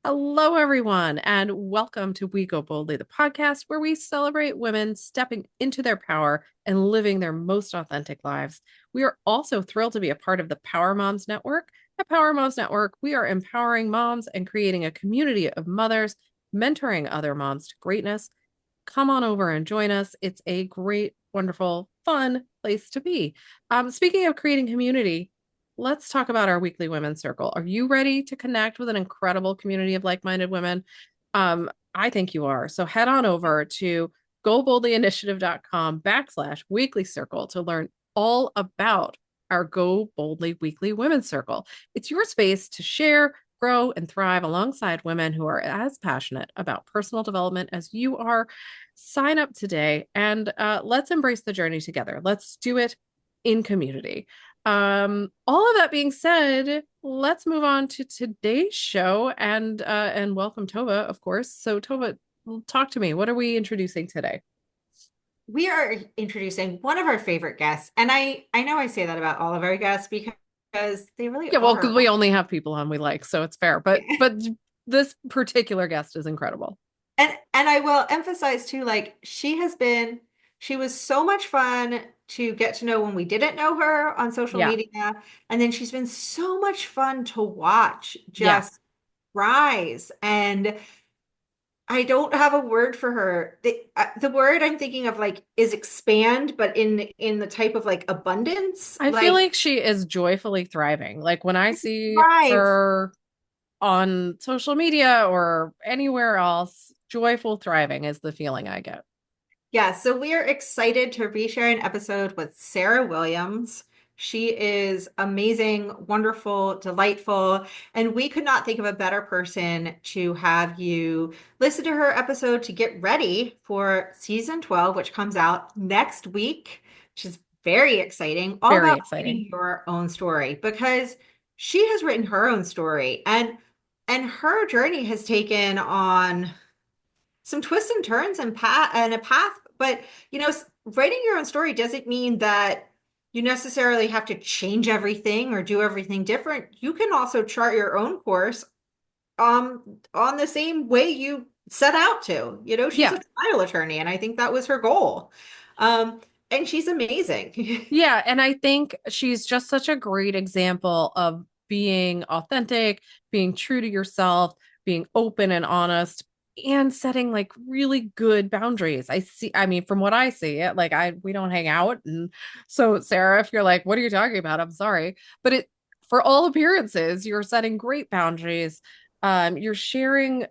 Hello, everyone, and welcome to We Go Boldly, the podcast where we celebrate women stepping into their power and living their most authentic lives. We are also thrilled to be a part of the Power Moms Network. At Power Moms Network, we are empowering moms and creating a community of mothers, mentoring other moms to greatness. Come on over and join us. It's a great, wonderful, fun place to be. Speaking of creating community, let's talk about our weekly women's circle. Are you ready to connect with an incredible community of like-minded women? I think you are. So head on over to goboldlyinitiative.com/weekly circle to learn all about our Go Boldly Weekly Women's Circle. It's your space to share, grow, and thrive alongside women who are as passionate about personal development as you are. Sign up today and let's embrace the journey together. Let's do it in community. All of that being said, let's move on to today's show and welcome Tova, of course. So Tova, talk to me. What are we introducing today? We are introducing one of our favorite guests. And I know I say that about all of our guests because they really Yeah, well, because are. we only have people on we like, so it's fair. But this particular guest is incredible. And I will emphasize too, like she was so much fun to get to know when we didn't know her on social Yeah. media. And then she's been so much fun to watch Yeah. just rise. And I don't have a word for her. The word I'm thinking of like is expand, but in the type of like abundance, I feel like like she is joyfully thriving. Like when I see thrive. her on social media or anywhere else, joyful thriving is the feeling I get. Yeah, so we are excited to reshare an episode with Sara Williams. She is amazing, wonderful, delightful, and we could not think of a better person to have you listen to her episode to get ready for season 12, which comes out next week, which is very exciting, all Very about exciting. writing your own story because she has written her own story and her journey has taken on some twists and turns and a path. But writing your own story doesn't mean that you necessarily have to change everything or do everything different. You can also chart your own course on the same way you set out to. She's Yeah. a trial attorney, and I think that was her goal. And she's amazing. Yeah. And I think she's just such a great example of being authentic, being true to yourself, being open and honest, and setting like really good boundaries. I mean, from what I see, we don't hang out. And so, Sarah, if you're like, what are you talking about? I'm sorry. But for all appearances, you're setting great boundaries. You're sharing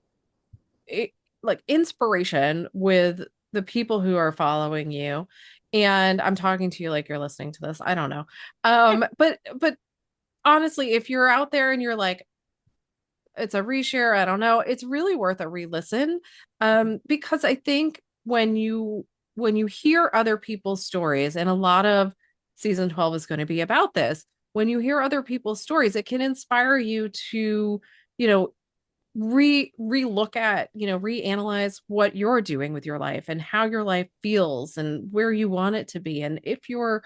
it, like inspiration with the people who are following you. And I'm talking to you like you're listening to this. I don't know. But honestly, if you're out there and you're like, it's a reshare, I don't know, it's really worth a re-listen. Because I think when you hear other people's stories, and a lot of season 12 is going to be about this, when you hear other people's stories, it can inspire you to, you know, re-look at, reanalyze what you're doing with your life and how your life feels and where you want it to be. And if your,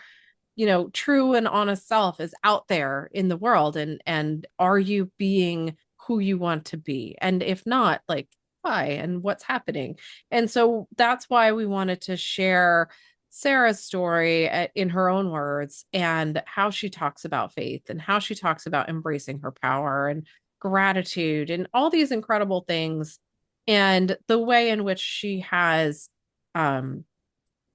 true and honest self is out there in the world, and are you being who you want to be? And if not, like, why and what's happening? And so that's why we wanted to share Sarah's story in her own words, and how she talks about faith and how she talks about embracing her power and gratitude and all these incredible things, and the way in which she has um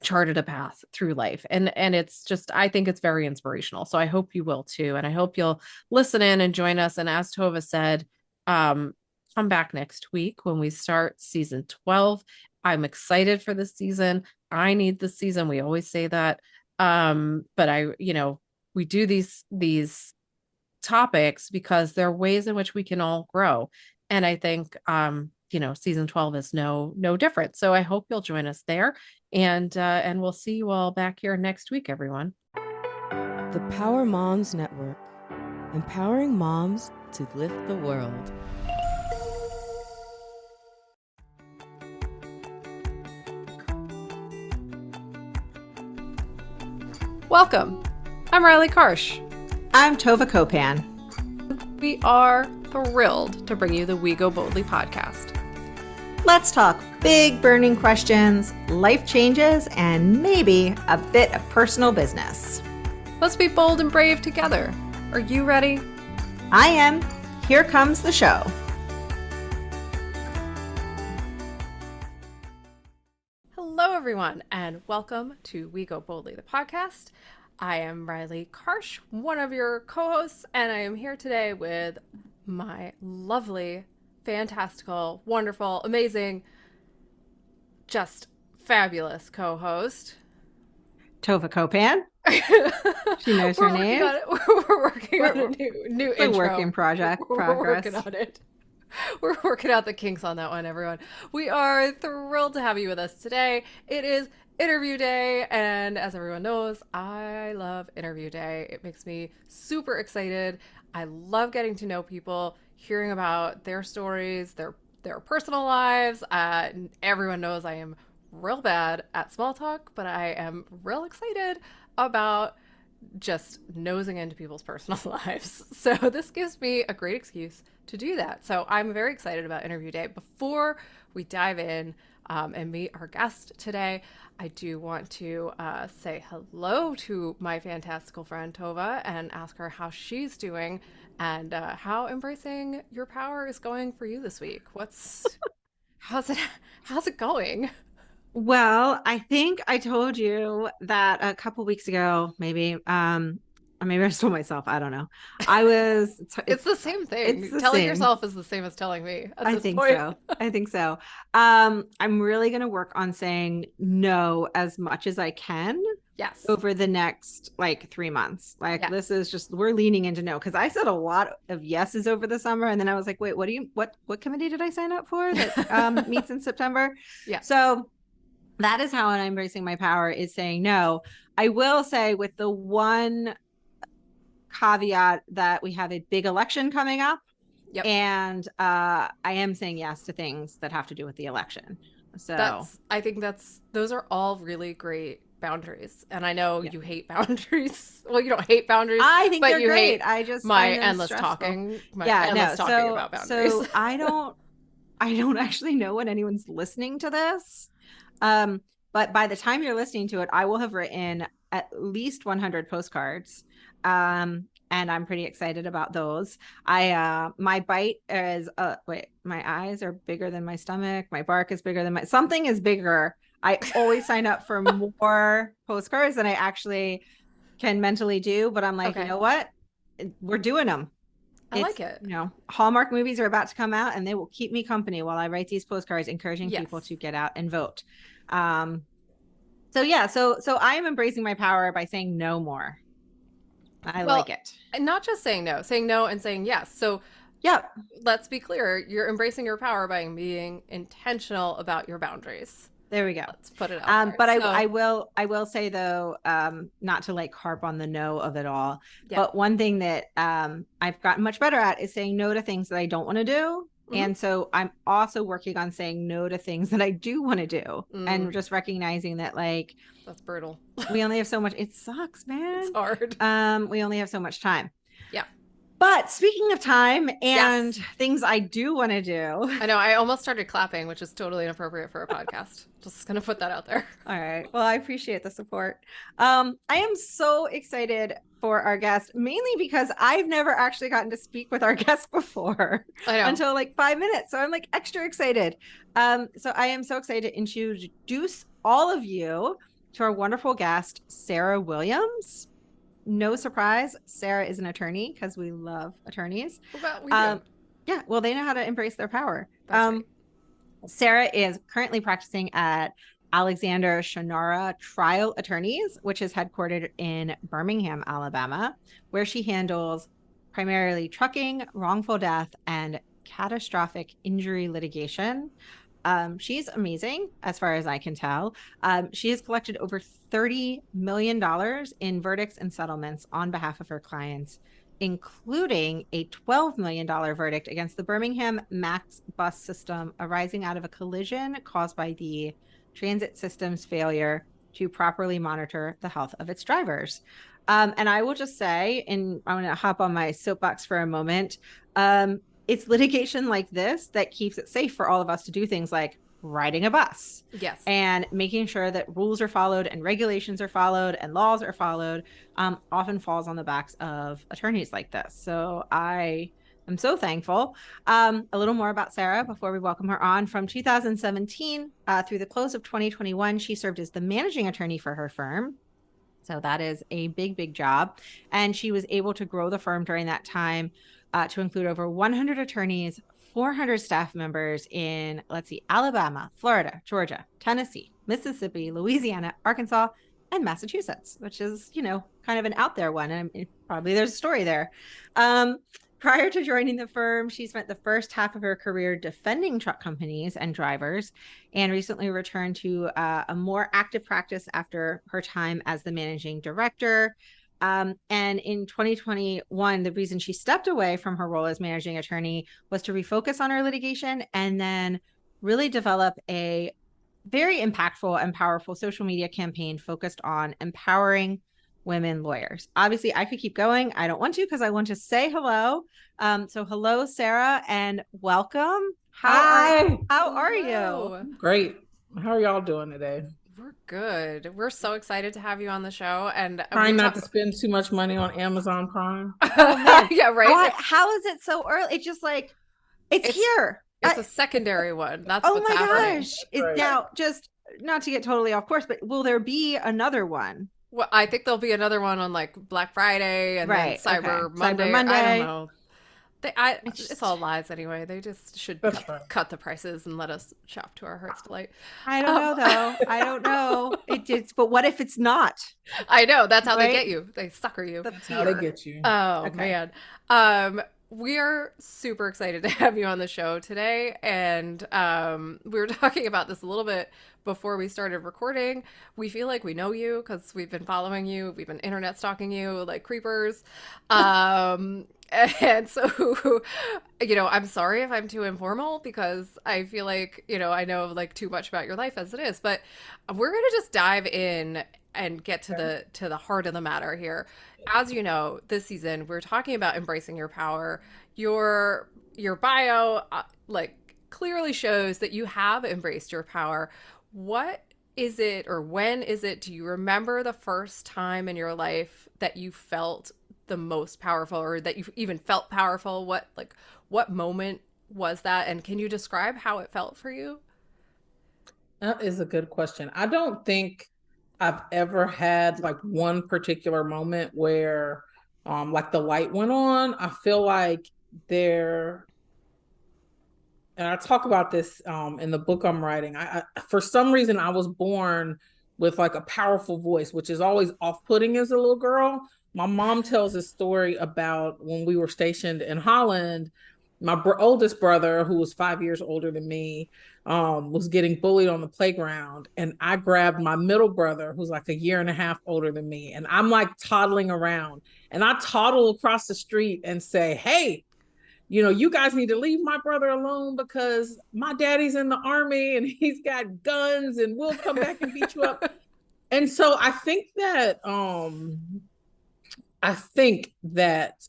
charted a path through life. And it's just, I think it's very inspirational, so I hope you will too, and I hope you'll listen in and join us. And as Tova said, um come back next week when we start season 12. I'm excited for this season. I need this season. We always say that. But we do these topics because there are ways in which we can all grow. And I think season 12 is no different. So I hope you'll join us there. And we'll see you all back here next week, everyone. The Power Moms Network, empowering moms to lift the world. Welcome. I'm Riley Karsh. I'm Tova Kopan. We are thrilled to bring you the We Go Boldly podcast. Let's talk big burning questions, life changes, and maybe a bit of personal business. Let's be bold and brave together. Are you ready? I am. Here comes the show. Hello, everyone, and welcome to We Go Boldly, the podcast. I am Riley Karsh, one of your co-hosts, and I am here today with my lovely, fantastical, wonderful, amazing, just fabulous co-host, Tova Copan. She knows her name. We're working on a new intro. Work in progress. We're working on it. We're working out the kinks on that one, everyone. We are thrilled to have you with us today. It is interview day, and as everyone knows, I love interview day. It makes me super excited. I love getting to know people, hearing about their stories, their personal lives. Everyone knows I am real bad at small talk, but I am real excited about just nosing into people's personal lives. So this gives me a great excuse to do that. So I'm very excited about interview day. Before we dive in and meet our guest today, I do want to say hello to my fantastical friend Tova and ask her how she's doing and how embracing your power is going for you this week. How's it going? Well, I think I told you that a couple weeks ago, maybe. Maybe I just told myself. I don't know. It's the same thing. Telling yourself is the same as telling me at this think point. So. I think so. I'm really going to work on saying no as much as I can. Yes. Over the next 3 months. This is just, we're leaning into no, because I said a lot of yeses over the summer, and then I was like, wait, what committee did I sign up for that meets in September? Yeah. So that is how I'm embracing my power, is saying no. I will say, with the one caveat that we have a big election coming up. Yep. And I am saying yes to things that have to do with the election. So I think those are all really great boundaries. And I know you hate boundaries. Well, you don't hate boundaries. I think but they're you great. Hate I just my endless talking. Talking about boundaries. So I don't actually know when anyone's listening to this. But by the time you're listening to it, I will have written at least 100 postcards. And I'm pretty excited about those. My bite is, my eyes are bigger than my stomach. My bark is bigger than something is bigger. I always sign up for more postcards than I actually can mentally do. But I'm like, You know what? We're doing them. I like it. Hallmark movies are about to come out, and they will keep me company while I write these postcards, encouraging people to get out and vote. So I am embracing my power by saying no more. I like it. And not just saying no and saying yes. So let's be clear. You're embracing your power by being intentional about your boundaries. There we go. Let's put it out there. But I will say, though, not to harp on the no of it all. Yeah. But one thing that I've gotten much better at is saying no to things that I don't want to do. Mm-hmm. And so I'm also working on saying no to things that I do want to do, and just recognizing that that's brutal. We only have so much. It sucks, man. It's hard. We only have so much time. Yeah. But speaking of time and things I do want to do. I know. I almost started clapping, which is totally inappropriate for a podcast. Just going to put that out there. All right. Well, I appreciate the support. I am so excited for our guest, mainly because I've never actually gotten to speak with our guest before until 5 minutes. So I'm extra excited. So I am so excited to introduce all of you to our wonderful guest, Sara Williams. No surprise, Sara is an attorney, because we love attorneys. Well, we do. Yeah, well, they know how to embrace their power. That's right. Sara is currently practicing at Alexander Shunnarah Trial Attorneys, which is headquartered in Birmingham, Alabama, where she handles primarily trucking, wrongful death, and catastrophic injury litigation. She's amazing, as far as I can tell. She has collected over $30 million in verdicts and settlements on behalf of her clients, including a $12 million verdict against the Birmingham Max bus system arising out of a collision caused by the transit system's failure to properly monitor the health of its drivers. And I will just say, and I'm going to hop on my soapbox for a moment, it's litigation like this that keeps it safe for all of us to do things like riding a bus Yes. and making sure that rules are followed and regulations are followed and laws are followed, often falls on the backs of attorneys like this. So I am so thankful. A little more about Sara before we welcome her on. From 2017 through the close of 2021, she served as the managing attorney for her firm. So that is a big, big job. And she was able to grow the firm during that time to include over 100 attorneys, 400 staff members in, let's see, Alabama, Florida, Georgia, Tennessee, Mississippi, Louisiana, Arkansas, and Massachusetts, which is, kind of an out there one. And probably there's a story there. Prior to joining the firm, she spent the first half of her career defending truck companies and drivers, and recently returned to a more active practice after her time as the managing director. And in 2021, the reason she stepped away from her role as managing attorney was to refocus on her litigation and then really develop a very impactful and powerful social media campaign focused on empowering women lawyers. Obviously, I could keep going. I don't want to because I want to say hello. So hello, Sara, and welcome. Hi. How are you? Hello. Great. How are y'all doing today? We're good. We're so excited to have you on the show. And Trying not to spend too much money on Amazon Prime. Oh man. Yeah, right. How is it so early? It's just like it's here. It's a secondary one. That's Oh what's my happening. gosh. Right. Now, just not to get totally off course, but will there be another one? Well, I think there'll be another one on like Black Friday and Right, then Cyber okay. Monday. Cyber Monday. I don't know. It's just- It's all lies anyway. They just should That's fine. cut the prices and let us shop to our heart's delight. I don't know though. I don't know. But what if it's not? I know that's how they Right? get you. They sucker you. The How they fear. get you. Oh Okay. man. We are super excited to have you on the show today. And we were talking about this a little bit before we started recording. We feel like we know you because we've been following you. We've been internet stalking you like creepers. And so, I'm sorry if I'm too informal because I feel like, I know like too much about your life as it is, but we're going to just dive in and get to the heart of the matter here. As you know, this season we're talking about embracing your power. Your bio like clearly shows that you have embraced your power. What is it, or when is it, do you remember the first time in your life that you felt the most powerful, or that you even felt powerful? What moment was that, and can you describe how it felt for you? That is a good question. I don't think I've ever had like one particular moment where like the light went on. I feel like there, and I talk about this in the book I'm writing. I for some reason I was born with like a powerful voice, which is always off-putting as a little girl. My mom tells a story about when we were stationed in Holland. My oldest brother, who was 5 years older than me, was getting bullied on the playground, and I grabbed my middle brother, who's like a year and a half older than me, and I'm like toddling around, and I toddle across the street and say, "Hey, you guys need to leave my brother alone because my daddy's in the army and he's got guns and we'll come back and beat you up." And so I think that,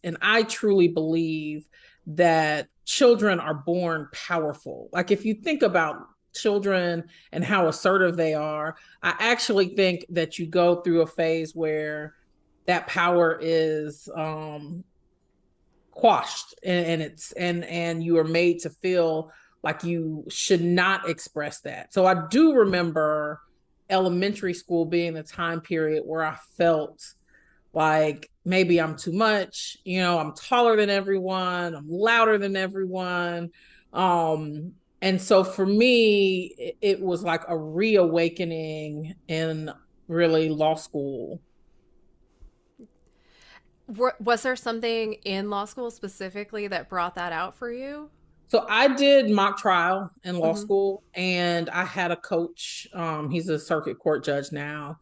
and I truly believe that children are born powerful. Like if you think about children and how assertive they are, I actually think that you go through a phase where that power is quashed, and you are made to feel like you should not express that. So I do remember elementary school being the time period where I felt like maybe I'm too much, I'm taller than everyone, I'm louder than everyone. And so for me, it was like a reawakening in really law school. Was there something in law school specifically that brought that out for you? So I did mock trial in law Mm-hmm. school, and I had a coach. He's a circuit court judge now,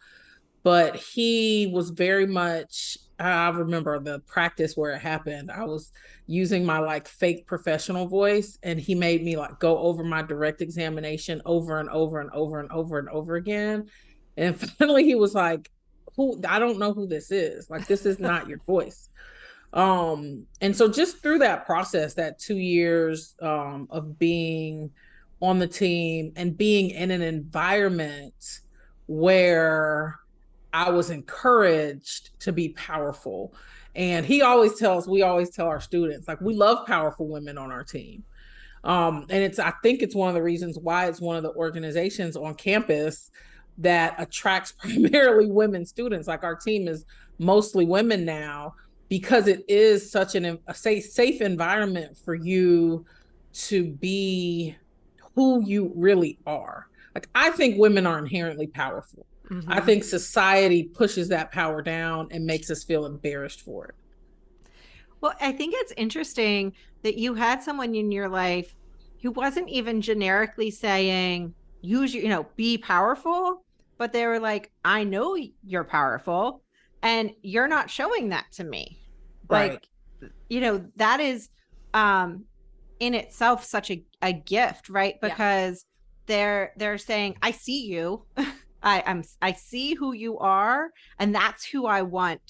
but he was very much, I remember the practice where it happened. I was using my like fake professional voice, and he made me like go over my direct examination over and over and over and over and over again. And finally he was like, "Who? I don't know who this is. Like, this is not your voice." And so just through that process, that 2 years of being on the team and being in an environment where I was encouraged to be powerful. And we always tell our students, like, we love powerful women on our team. And I think it's one of the reasons why it's one of the organizations on campus that attracts primarily women students. Like, our team is mostly women now because it is such a safe environment for you to be who you really are. Like, I think women are inherently powerful. I Mm-hmm. think society pushes that power down and makes us feel embarrassed for it. Well, I think it's interesting that you had someone in your life who wasn't even generically saying, use your, be powerful, but they were like, I know you're powerful and you're not showing that to me. Right. Like, that is in itself such a gift, right? Yeah. Because they're saying, I see you. I see who you are, and that's who I want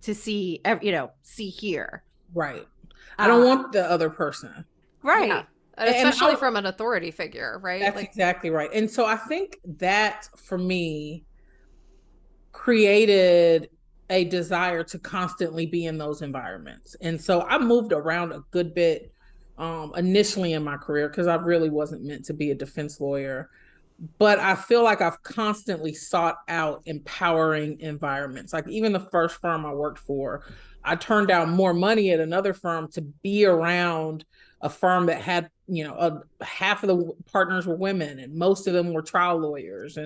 to see here. Right. I don't Uh, want the other person. Yeah. right. And And especially from an authority figure, right? that's Like, exactly right. And so I think that for me created a desire to constantly be in those environments. And so I moved around a good bit initially in my career because I really wasn't meant to be a defense lawyer. But I feel like I've constantly sought out empowering environments. Like, even the first firm I worked for, I turned down more money at another firm to be around a firm that had, half of the partners were women and most of them were trial lawyers.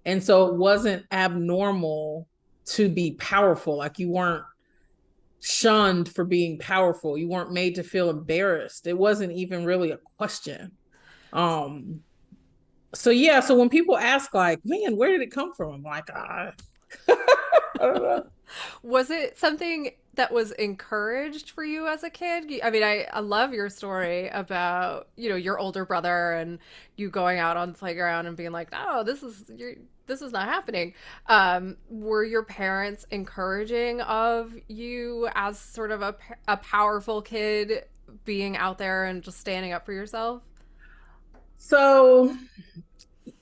And so it wasn't abnormal to be powerful. Like, you weren't shunned for being powerful. You weren't made to feel embarrassed. It wasn't even really a question. Um, so yeah, so when people ask, like, man, where did it come from? I'm like, I don't know. was it something that was encouraged for you as a kid? I mean, I love your story about, your older brother and you going out on the playground and being like, "No, this is not happening." Were your parents encouraging of you as sort of a powerful kid being out there and just standing up for yourself? So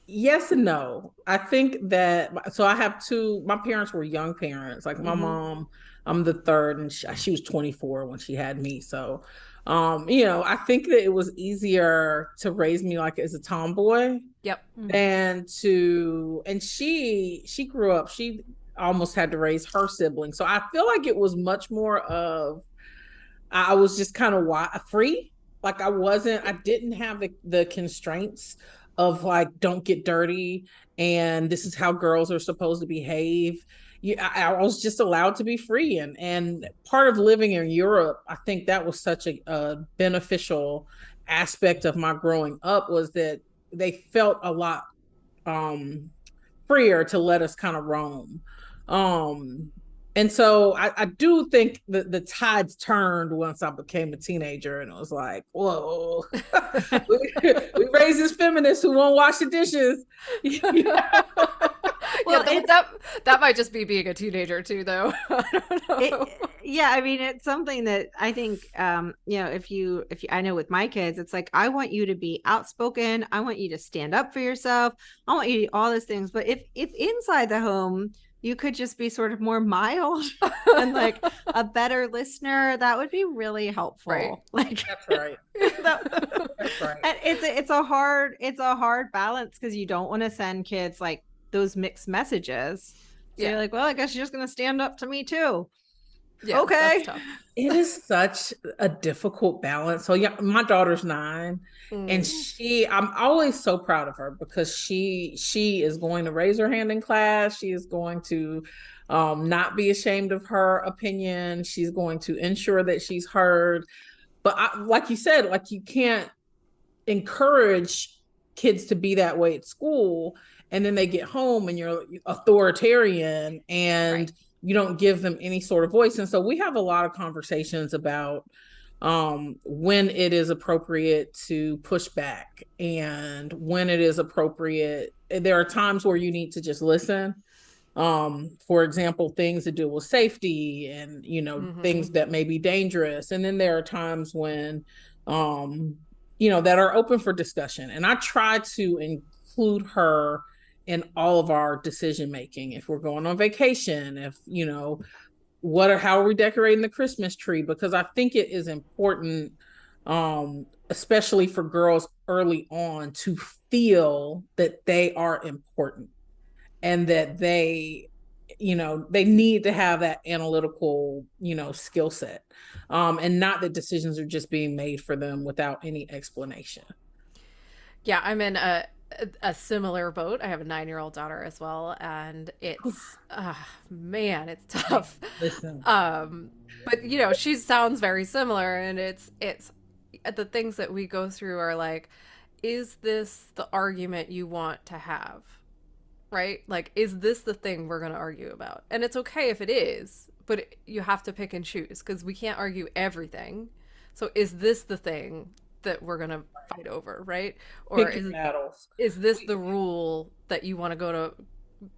yes and no. I think that, so I have my parents were young parents. Like, my Mm-hmm. mom, I'm the third, and she was 24 when she had me. So, I think that it was easier to raise me like as a tomboy Yep. and she grew up, she almost had to raise her siblings. So I feel like it was much more of, I was just kind of free. Like, I didn't have the constraints of, like, don't get dirty and this is how girls are supposed to behave. I was just allowed to be free. And part of living in Europe, I think that was such a beneficial aspect of my growing up, was that they felt a lot um freer to let us kind of roam. Um, and so I do think that the tides turned once I became a teenager, and it was like, whoa, we raised this feminist who won't wash the dishes. Yeah. Yeah, Well, it's that might just be being a teenager too, though. I don't it know. yeah, I mean, it's something that I think if you I know with my kids, it's like, I want you to be outspoken, I want you to stand up for yourself, I want you to do all these things. But if inside the home you could just be sort of more mild and like a better listener, that would be really Right. helpful. Like, That's right. that, That's right. and it's a hard balance, because you don't want to send kids like those mixed messages. So Yeah. you're like, well, I guess you're just gonna stand up to me too. Yeah, that's Okay. tough. It is such a difficult balance. So yeah, my daughter's 9, and Mm. I'm always so proud of her because she is going to raise her hand in class. She is going to not be ashamed of her opinion. She's going to ensure that she's heard. But like you said, like, you can't encourage kids to be that way at school, and then they get home and you're authoritarian Right. and you don't give them any sort of voice. And so we have a lot of conversations about when it is appropriate to push back and when it is appropriate. There are times where you need to just listen For example, things that deal with safety and, Mm-hmm. things that may be dangerous. And then there are times when, um, that are open for discussion. And I try to include her in all of our decision making. If we're going on vacation, if, how are we decorating the Christmas tree? Because I think it is important, especially for girls early on, to feel that they are important and that they need to have that analytical, skill set, and not that decisions are just being made for them without any explanation. Yeah, I'm in a similar boat. I have a 9-year-old daughter as well, and it's man, it's tough. Listen. Um, but she sounds very similar, and it's the things that we go through are like, is this the argument you want to have? Right? Like, is this the thing we're going to argue about? And it's okay if it is, but you have to pick and choose because we can't argue everything. So, is this the thing that we're going to fight over, right? Or Pick your battles. is this the rule that you want to go to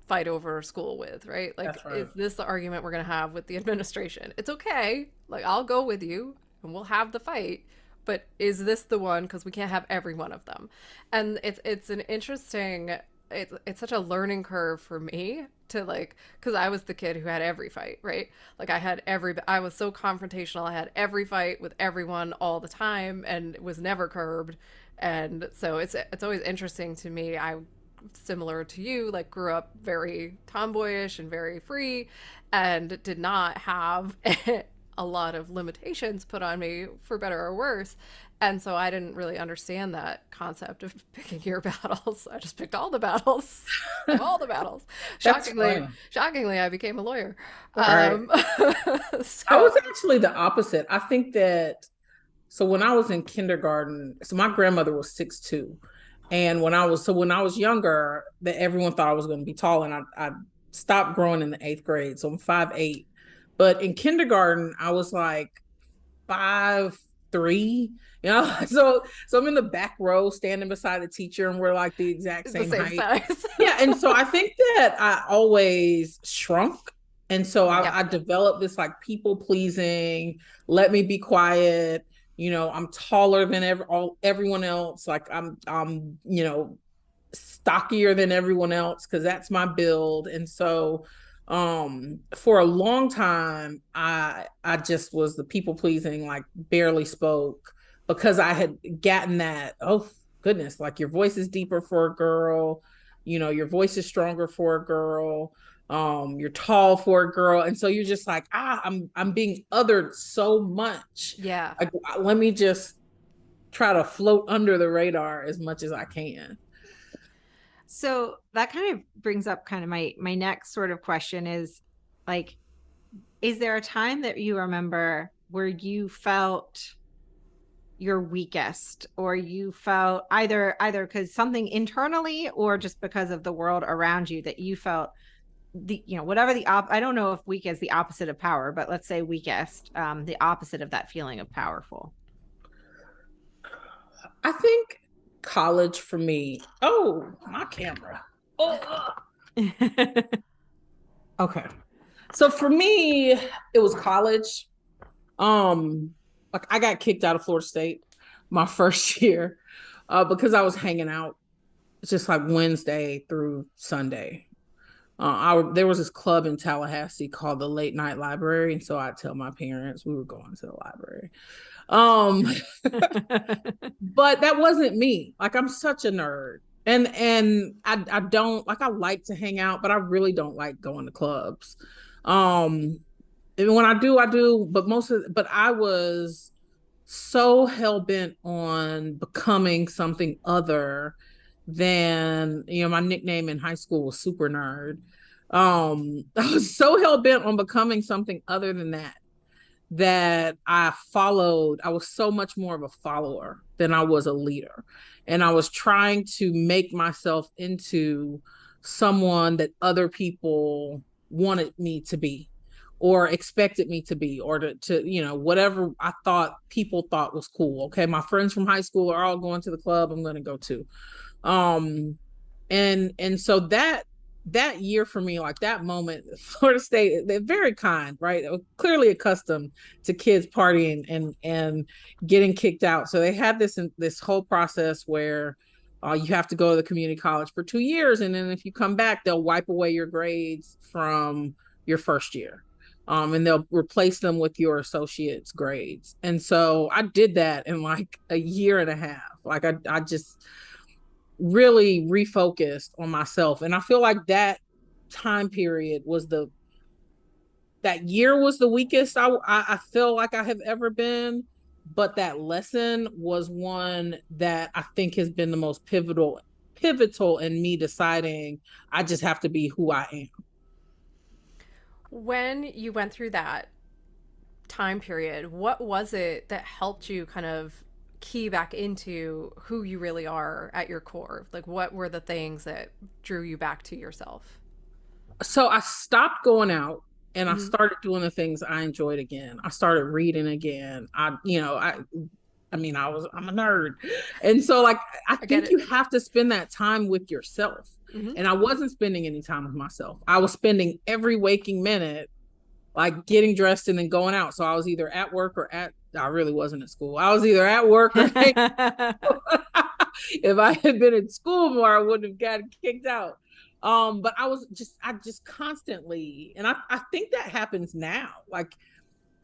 fight over school with, right? Like, That's right. is this the argument we're going to have with the administration? It's okay. Like, I'll go with you and we'll have the fight. But is this the one? Because we can't have every one of them. And it's an interesting, it's such a learning curve for me to like, because I was the kid who had every fight, right? Like I was so confrontational. I had every fight with everyone all the time and was never curbed. And so it's always interesting to me. I, similar to you, like grew up very tomboyish and very free and did not have a lot of limitations put on me for better or worse. And so I didn't really understand that concept of picking your battles. I just picked all the battles of all the battles. That's Shockingly, funny. shockingly, I became a lawyer. All right. Um, I was so actually the opposite. I think that so when I was in kindergarten, so my grandmother was 6'2". And when I was younger, that everyone thought I was going to be tall, and I stopped growing in the 8th grade. So I'm 5'8". But in kindergarten, I was like 5'3". So I'm in the back row standing beside the teacher, and we're like the exact the same same height. size. Yeah, and so I think that I always shrunk. And so Yeah. Yep. I developed this like people pleasing, let me be quiet. I'm taller than everyone else. Like I'm stockier than everyone else because that's my build. And so for a long time I just was the people pleasing, like barely spoke because I had gotten that, oh goodness, like your voice is deeper for a girl, your voice is stronger for a girl, you're tall for a girl, and so you're just like, I'm being othered so much. Yeah. Like, let me just try to float under the radar as much as I can. So that kind of brings up kind of my next sort of question is like, is there a time that you remember where you felt your weakest, or you felt either because something internally or just because of the world around you that you felt whatever I don't know if weak is the opposite of power, but let's say weakest, the opposite of that feeling of powerful. I think college for me. Oh, my camera. Oh, okay. So for me, it was college. Like I got kicked out of Florida State my first year because I was hanging out just like Wednesday through Sunday. There was this club in Tallahassee called the Late Night Library, and so I'd tell my parents we were going to the library. Um, but that wasn't me. Like I'm such a nerd. And I don't like, I like to hang out, but I really don't like going to clubs. Um and when I do, but I was so hell bent on becoming something other than, my nickname in high school was super nerd. I was so hell bent on becoming something other than that I was so much more of a follower than I was a leader. And I was trying to make myself into someone that other people wanted me to be or expected me to be, or to whatever I thought people thought was cool. Okay, my friends from high school are all going to the club, I'm going to go too. And so that that year for me, like that moment, Florida State, they're very kind, right? Clearly accustomed to kids partying and getting kicked out. So they had this whole process where you have to go to the community college for 2 years, and then if you come back, they'll wipe away your grades from your first year. And they'll replace them with your associate's grades. And so I did that in like a year and a half. Like I just really refocused on myself. And I feel like that time period was that year was the weakest I feel like I have ever been. But that lesson was one that I think has been the most pivotal in me deciding I just have to be who I am. When you went through that time period, what was it that helped you kind of key back into who you really are at your core? Like, what were the things that drew you back to yourself? So I stopped going out and I Mm-hmm. started doing the things I enjoyed again. I started reading again. I'm a nerd. And so like I I get think it. you have to spend that time with yourself. Mm-hmm. And I wasn't spending any time with myself. I was spending every waking minute like getting dressed and then going out. So I was either at work or I really wasn't at school. I was either at work or if I had been in school more, I wouldn't have gotten kicked out. But I just constantly, and I think that happens now. Like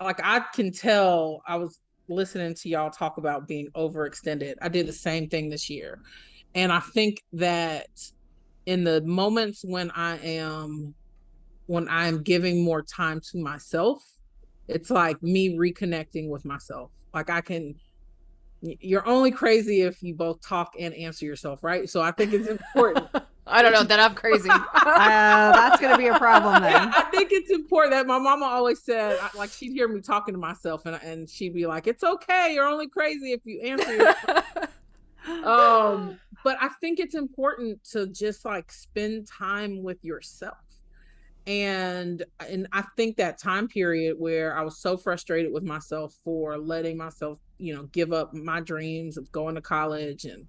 I can tell. I was listening to y'all talk about being overextended. I did the same thing this year, and I think that in the moments when I'm giving more time to myself, it's like me reconnecting with myself. Like you're only crazy if you both talk and answer yourself, right? So I think it's important I don't that know. you Then I'm crazy. That's going to be a problem yeah, then. I think it's important that my mama always said, like, she'd hear me talking to myself, and she'd be like, "It's okay, you're only crazy if you answer yourself." But I think it's important to just like spend time with yourself. And I think that time period where I was so frustrated with myself for letting myself, give up my dreams of going to college and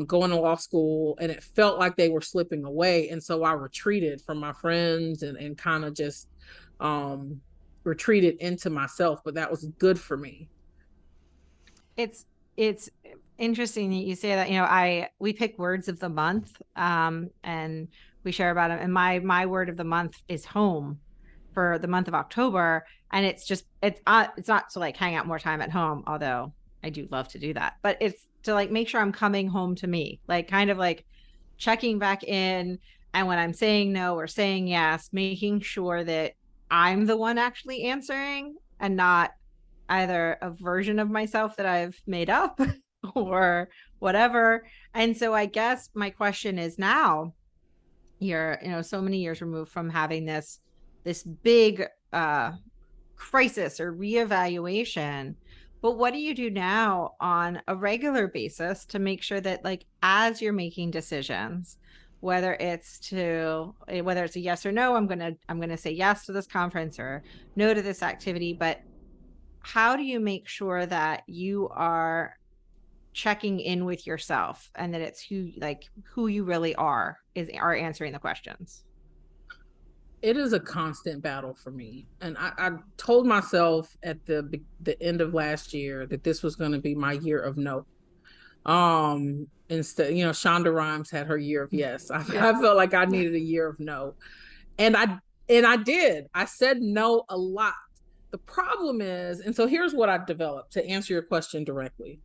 going to law school, and it felt like they were slipping away. And so I retreated from my friends and kind of just um, retreated into myself. But that was good for me. It's interesting that you say that. We pick words of the month, and we share about them. And my word of the month is home for the month of October. And it's not to like hang out more time at home, although I do love to do that. But it's to like make sure I'm coming home to me, like kind of like checking back in. And when I'm saying no or saying yes, making sure that I'm the one actually answering and not either a version of myself that I've made up or whatever. And so I guess my question is now you're, so many years removed from having this big crisis or reevaluation. But what do you do now on a regular basis to make sure that like as you're making decisions, whether it's a yes or no, I'm gonna say yes to this conference or no to this activity, but how do you make sure that you are checking in with yourself and that it's who you really are answering the questions? It is a constant battle for me. And I told myself at the end of last year that this was going to be my year of no. Instead, Shonda Rhimes had her year of yes. Yeah. I felt like I needed a year of no. And I did. I said no a lot. The problem is, and so here's what I developed to answer your question directly.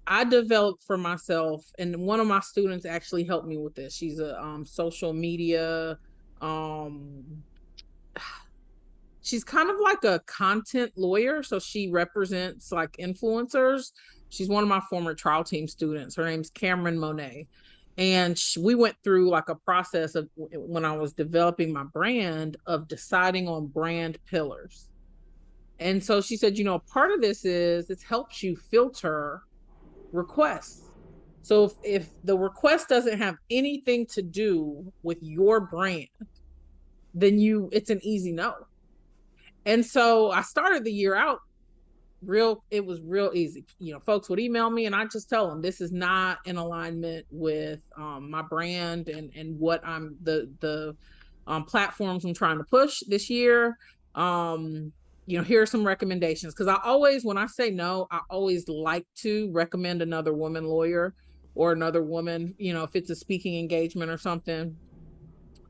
I developed for myself, and one of my students actually helped me with this. She's a social media, um, she's kind of like a content lawyer. So she represents like influencers. She's one of my former trial team students. Her name's Cameron Monet. And we went through like a process of when I was developing my brand of deciding on brand pillars. And so she said, part of this is it helps you filter requests. So if the request doesn't have anything to do with your brand, then it's an easy no. And so I started the year out it was real easy. Folks would email me and I just tell them this is not in alignment with my brand and what I'm the platforms I'm trying to push this year. Here are some recommendations, because I always, when I say no, I always like to recommend another woman lawyer or another woman, if it's a speaking engagement or something.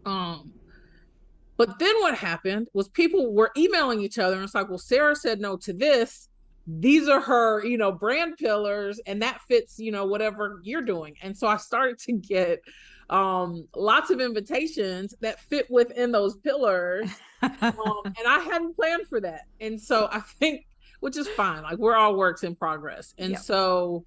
But then what happened was people were emailing each other and it's like, well, Sara said no to this. These are her, brand pillars, and that fits, whatever you're doing. And so I started to get lots of invitations that fit within those pillars. And I hadn't planned for that. And so I think, which is fine, like we're all works in progress. And Yep. so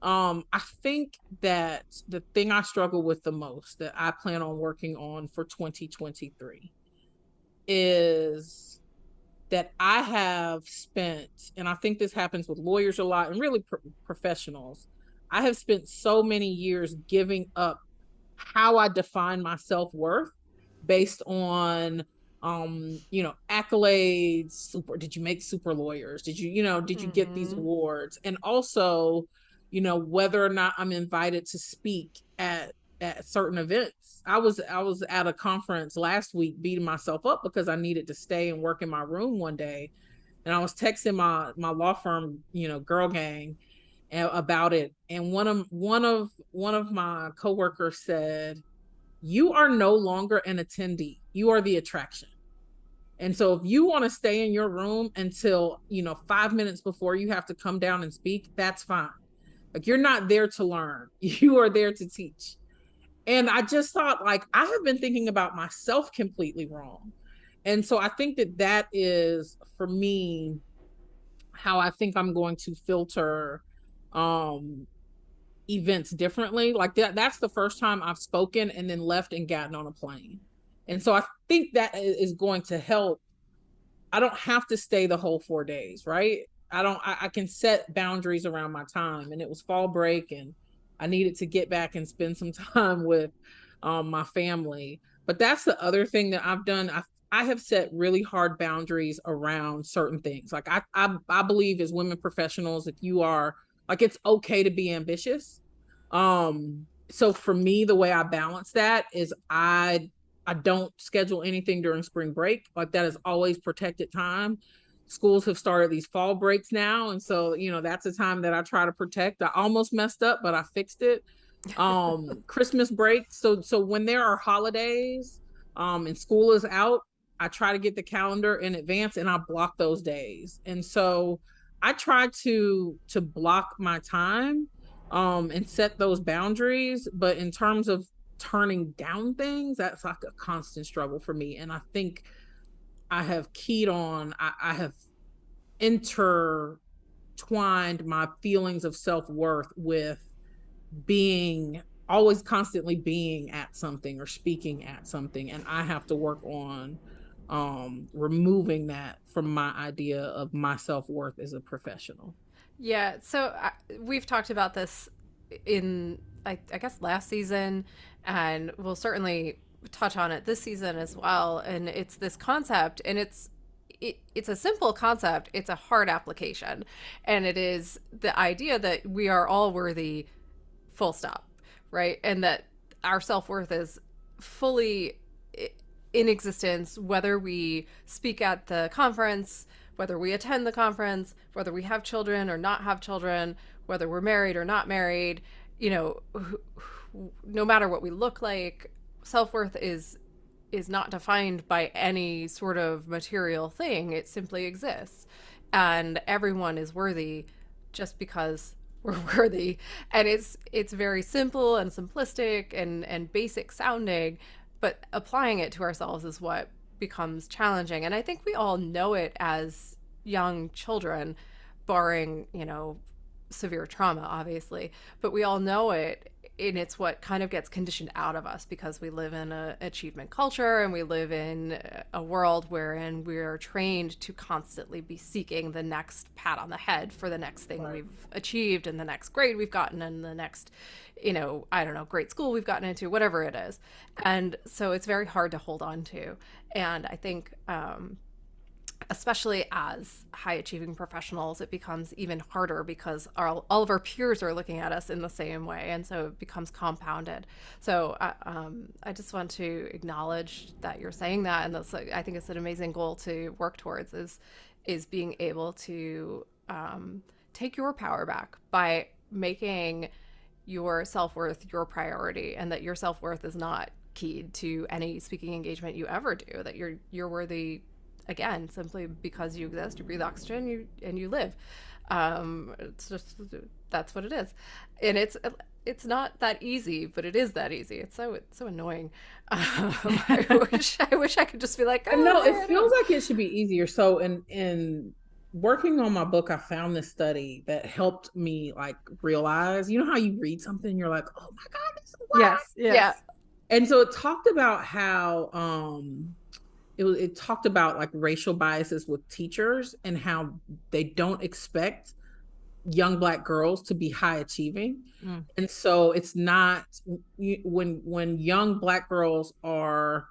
I think that the thing I struggle with the most that I plan on working on for 2023 is that I have spent, and I think this happens with lawyers a lot and really professionals, I have spent so many years giving up how I define my self-worth based on accolades. Did you make super lawyers? Did you get these awards? And also, whether or not I'm invited to speak at certain events. I was at a conference last week beating myself up because I needed to stay and work in my room one day, and I was texting my law firm, girl gang, about it, and one of my coworkers said, "You are no longer an attendee. You are the attraction." And so if you want to stay in your room until 5 minutes before you have to come down and speak, that's fine. Like, you're not there to learn. You are there to teach. And I just thought, like, I have been thinking about myself completely wrong. And so I think that is, for me, how I think I'm going to filter events differently. Like that's the first time I've spoken and then left and gotten on a plane. And so I think that is going to help. I don't have to stay the whole 4 days, right? I can set boundaries around my time. And it was fall break and I needed to get back and spend some time with my family. But that's the other thing that I've done. I have set really hard boundaries around certain things. Like I believe as women professionals, if you are, like, it's okay to be ambitious. So for me, the way I balance that is I don't schedule anything during spring break. Like, that is always protected time. Schools have started these fall breaks now. And so, that's a time that I try to protect. I almost messed up, but I fixed it. Christmas break. So when there are holidays, and school is out, I try to get the calendar in advance and I block those days. And so I try to block my time, and set those boundaries. But in terms of turning down things, that's like a constant struggle for me. And I think I have keyed on, I have intertwined my feelings of self-worth with always constantly being at something or speaking at something. And I have to work on removing that from my idea of my self-worth as a professional. Yeah, so we've talked about this in, I guess, last season, and we'll certainly touch on it this season as well. And it's this concept, and it's a simple concept. It's a hard application, and it is the idea that we are all worthy, full stop, right? And that our self worth is fully in existence, whether we speak at the conference, whether we attend the conference, whether we have children or not have children, whether we're married or not married, no matter what we look like, self-worth is not defined by any sort of material thing. It simply exists. And everyone is worthy just because we're worthy. And it's very simple and simplistic and basic sounding, but applying it to ourselves is what becomes challenging. And I think we all know it as young children, barring, severe trauma, obviously, but we all know it. And it's what kind of gets conditioned out of us because we live in an achievement culture and we live in a world wherein we are trained to constantly be seeking the next pat on the head for the next thing we've achieved and the next grade we've gotten and the next, I don't know, great school we've gotten into, whatever it is. And so it's very hard to hold on to. And I think especially as high achieving professionals, it becomes even harder because all of our peers are looking at us in the same way. And so it becomes compounded. So I just want to acknowledge that you're saying that. And that's, I think it's an amazing goal to work towards is being able to take your power back by making your self-worth your priority, and that your self-worth is not keyed to any speaking engagement you ever do, that you're worthy again simply because you exist, you breathe oxygen, you live. It's just, that's what it is. And it's not that easy, but it is that easy. It's so annoying. I wish I could just be like, oh, No, it feels like it should be easier. So in working on my book, I found this study that helped me like realize, you know how you read something and you're like, oh my God, this is why. Yes, yes. yeah, And so it talked about how it talked about like racial biases with teachers and how they don't expect young Black girls to be high achieving. And so it's not when young Black girls are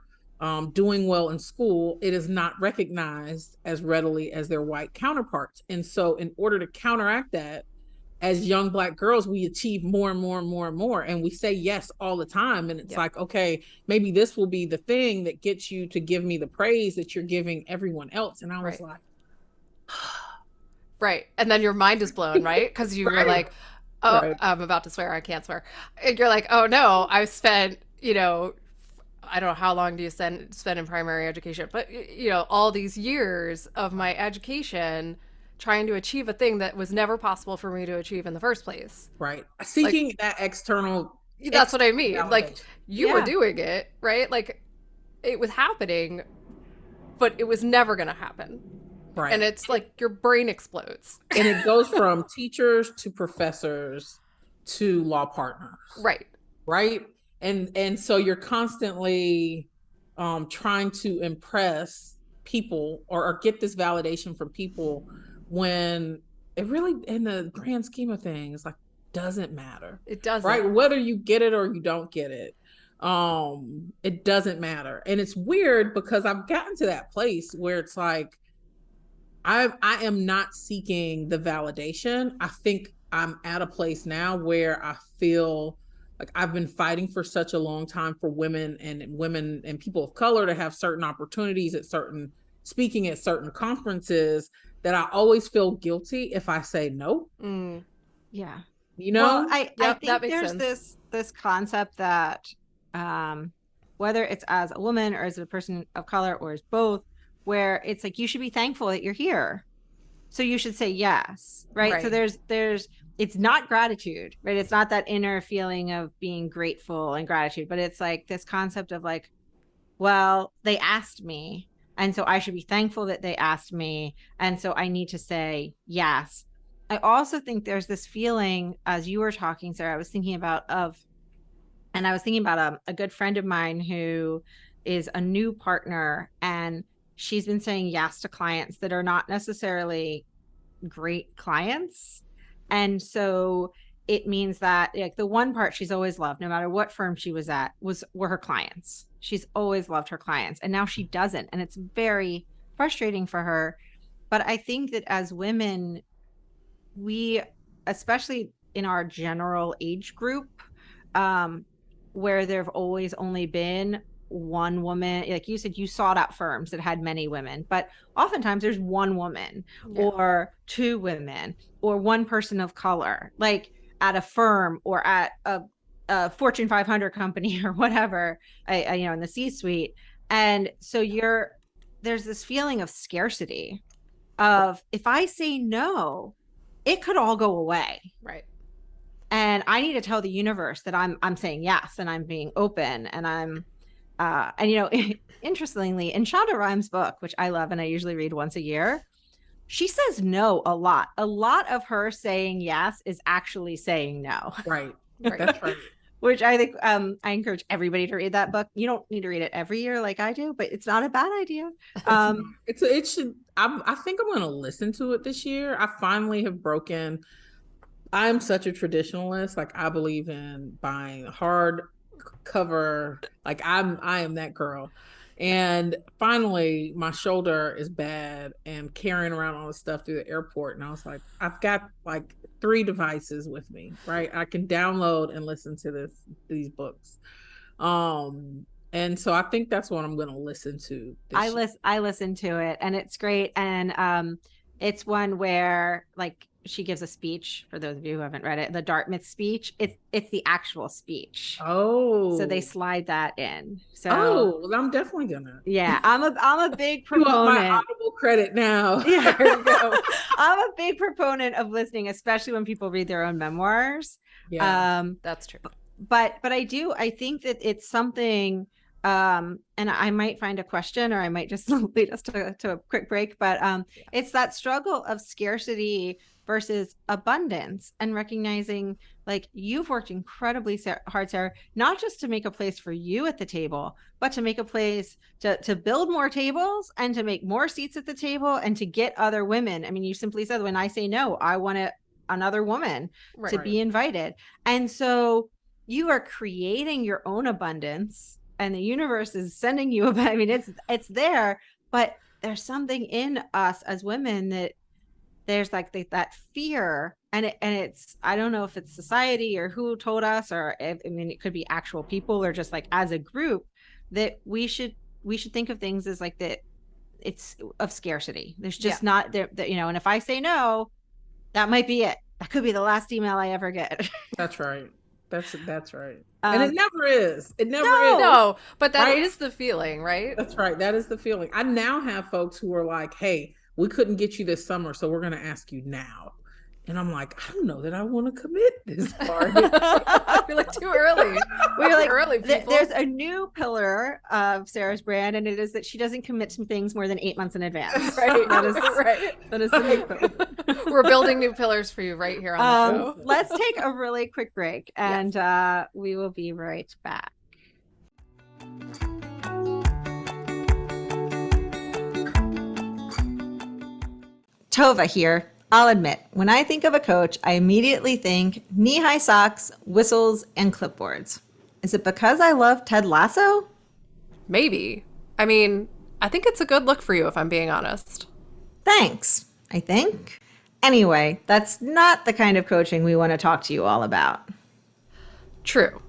doing well in school, it is not recognized as readily as their white counterparts. And so in order to counteract that, as young Black girls, we achieve more and more and more and more, and we say yes all the time. And it's like, okay, maybe this will be the thing that gets you to give me the praise that you're giving everyone else. And I was like, right. And then your mind is blown, right? Because you were like, oh, I'm about to swear, I can't swear. And you're like, oh no, I've spent, I don't know how long do you spend in primary education, but all these years of my education trying to achieve a thing that was never possible for me to achieve in the first place. Right. Seeking like, that external. That's what I mean. Validation. Like you were doing it, right? Like it was happening, but it was never going to happen. Right. And it's like your brain explodes. And it goes from teachers to professors to law partners. Right. Right. And so you're constantly trying to impress people or get this validation from people when it really, in the grand scheme of things, like doesn't matter. It doesn't. Right. Whether you get it or you don't get it. It doesn't matter. And it's weird because I've gotten to that place where it's like, I am not seeking the validation. I think I'm at a place now where I feel like I've been fighting for such a long time for women and people of color to have certain opportunities speaking at certain conferences, that I always feel guilty if I say no. Yeah. Well, I think there's sense. This concept that whether it's as a woman or as a person of color or as both, where it's like you should be thankful that you're here, so you should say yes, right? So there's it's not gratitude, right? It's not that inner feeling of being grateful and gratitude, but it's like this concept of like, well, they asked me, and so I should be thankful that they asked me, and so I need to say yes. I also think there's this feeling, as you were talking, Sarah, I was thinking about a good friend of mine who is a new partner, and she's been saying yes to clients that are not necessarily great clients. And so it means that like the one part she's always loved, no matter what firm she was at, were her clients. She's always loved her clients, and now she doesn't. And it's very frustrating for her. But I think that as women, we, especially in our general age group, where there've always only been one woman, like you said, you sought out firms that had many women, but oftentimes there's one woman or two women or one person of color, like at a firm or at a Fortune 500 company or whatever, in the C-suite. And so there's this feeling of scarcity of, if I say no, it could all go away. Right. And I need to tell the universe that I'm saying yes, and I'm being open, and I'm interestingly, in Shonda Rhimes' book, which I love and I usually read once a year, she says no a lot. A lot of her saying yes is actually saying no. Right. That's right. Which I think I encourage everybody to read that book. You don't need to read it every year like I do, but it's not a bad idea. It should. I think I'm going to listen to it this year. I finally have broken. I'm such a traditionalist. Like I believe in buying hard cover. Like I am that girl. And finally, my shoulder is bad and carrying around all the stuff through the airport. And I was like, I've got like 3 devices with me, right? I can download and listen to these books. And so I think that's what I'm going to listen to this year. I listen to it and it's great. And it's one where like she gives a speech for those of you who haven't read it, the Dartmouth speech. It's the actual speech. Oh. So they slide that in. So well, I'm definitely gonna. Yeah, I'm a big You want my proponent. Audible credit now. Yeah, there we go. I'm a big proponent of listening, especially when people read their own memoirs. Yeah, That's true. But I think that it's something, and I might find a question or I might just lead us to a quick break, but it's that struggle of scarcity versus abundance, and recognizing like you've worked incredibly hard, Sarah, not just to make a place for you at the table, but to make a place to build more tables and to make more seats at the table and to get other women. I mean, you simply said, when I say no, I want another woman to be invited. And so you are creating your own abundance and the universe is sending you I mean, it's there, but there's something in us as women that there's like that fear, and it's, I don't know if it's society or who told us, or if, I mean, it could be actual people or just like as a group, that we should think of things as like that it's of scarcity. There's just not there, that, you know, and if I say no, that might be it. That could be the last email I ever get. that's right. That's right. And it never is. It never is. No, but that is right? the feeling, right? That's right. That is the feeling. I now have folks who are like, hey, we couldn't get you this summer, so we're going to ask you now. And I'm like, I don't know that I want to commit this far. You're like, too early. We're like, early, people. There's a new pillar of Sarah's brand, and it is that she doesn't commit to things more than 8 months in advance. Right. That is right. That is the new pillar. We're building new pillars for you right here on the show. Let's take a really quick break, and we will be right back. Tova here. I'll admit, when I think of a coach, I immediately think knee-high socks, whistles, and clipboards. Is it because I love Ted Lasso? Maybe. I mean, I think it's a good look for you, if I'm being honest. Thanks, I think. Anyway, that's not the kind of coaching we want to talk to you all about. True.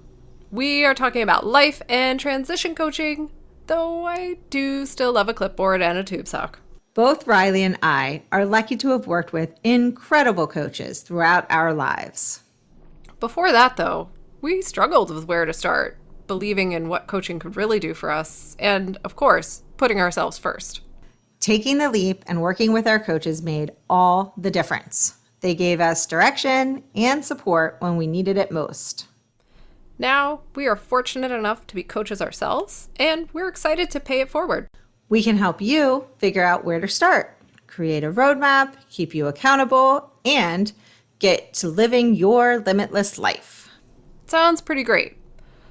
We are talking about life and transition coaching, though I do still love a clipboard and a tube sock. Both Riley and I are lucky to have worked with incredible coaches throughout our lives. Before that, though, we struggled with where to start, believing in what coaching could really do for us, and, of course, putting ourselves first. Taking the leap and working with our coaches made all the difference. They gave us direction and support when we needed it most. Now, we are fortunate enough to be coaches ourselves, and we're excited to pay it forward. We can help you figure out where to start, create a roadmap, keep you accountable, and get to living your limitless life. Sounds pretty great.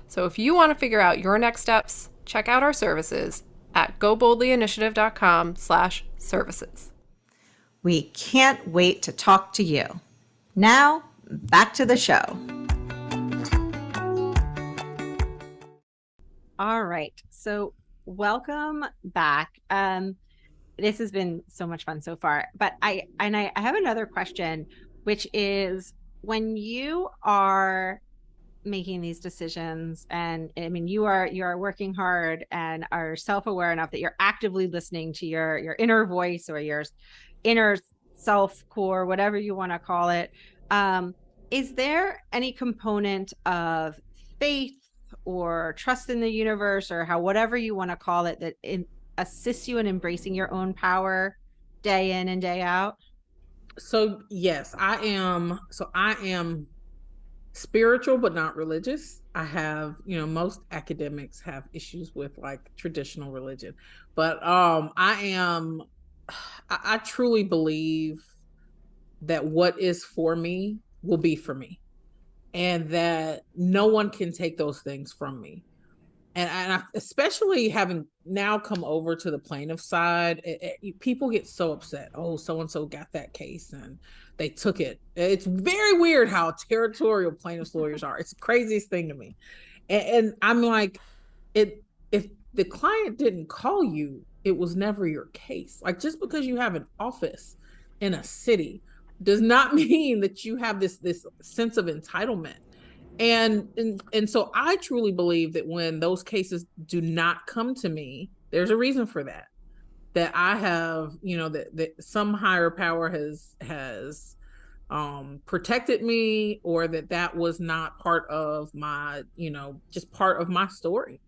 So if you want to figure out your next steps, check out our services at goboldlyinitiative.com/services. We can't wait to talk to you. Now, back to the show. All right. So welcome back. This has been so much fun so far, but I have another question, which is, when you are making these decisions, and I mean, you are working hard and are self-aware enough that you're actively listening to your inner voice or your inner self core, whatever you want to call it. Is there any component of faith or trust in the universe, or whatever you want to call it, that assists you in embracing your own power day in and day out? So yes, I am spiritual, but not religious. I have, most academics have issues with like traditional religion, but I truly believe that what is for me will be for me, and that no one can take those things from me. And I, especially having now come over to the plaintiff side, people get so upset. Oh, so-and-so got that case and they took it. It's very weird how territorial plaintiffs lawyers are. It's the craziest thing to me. And I'm like, if the client didn't call you, it was never your case. Like, just because you have an office in a city does not mean that you have this sense of entitlement. And so I truly believe that when those cases do not come to me, there's a reason for that. That I have, that some higher power has protected me, or that was not part of my, just part of my story.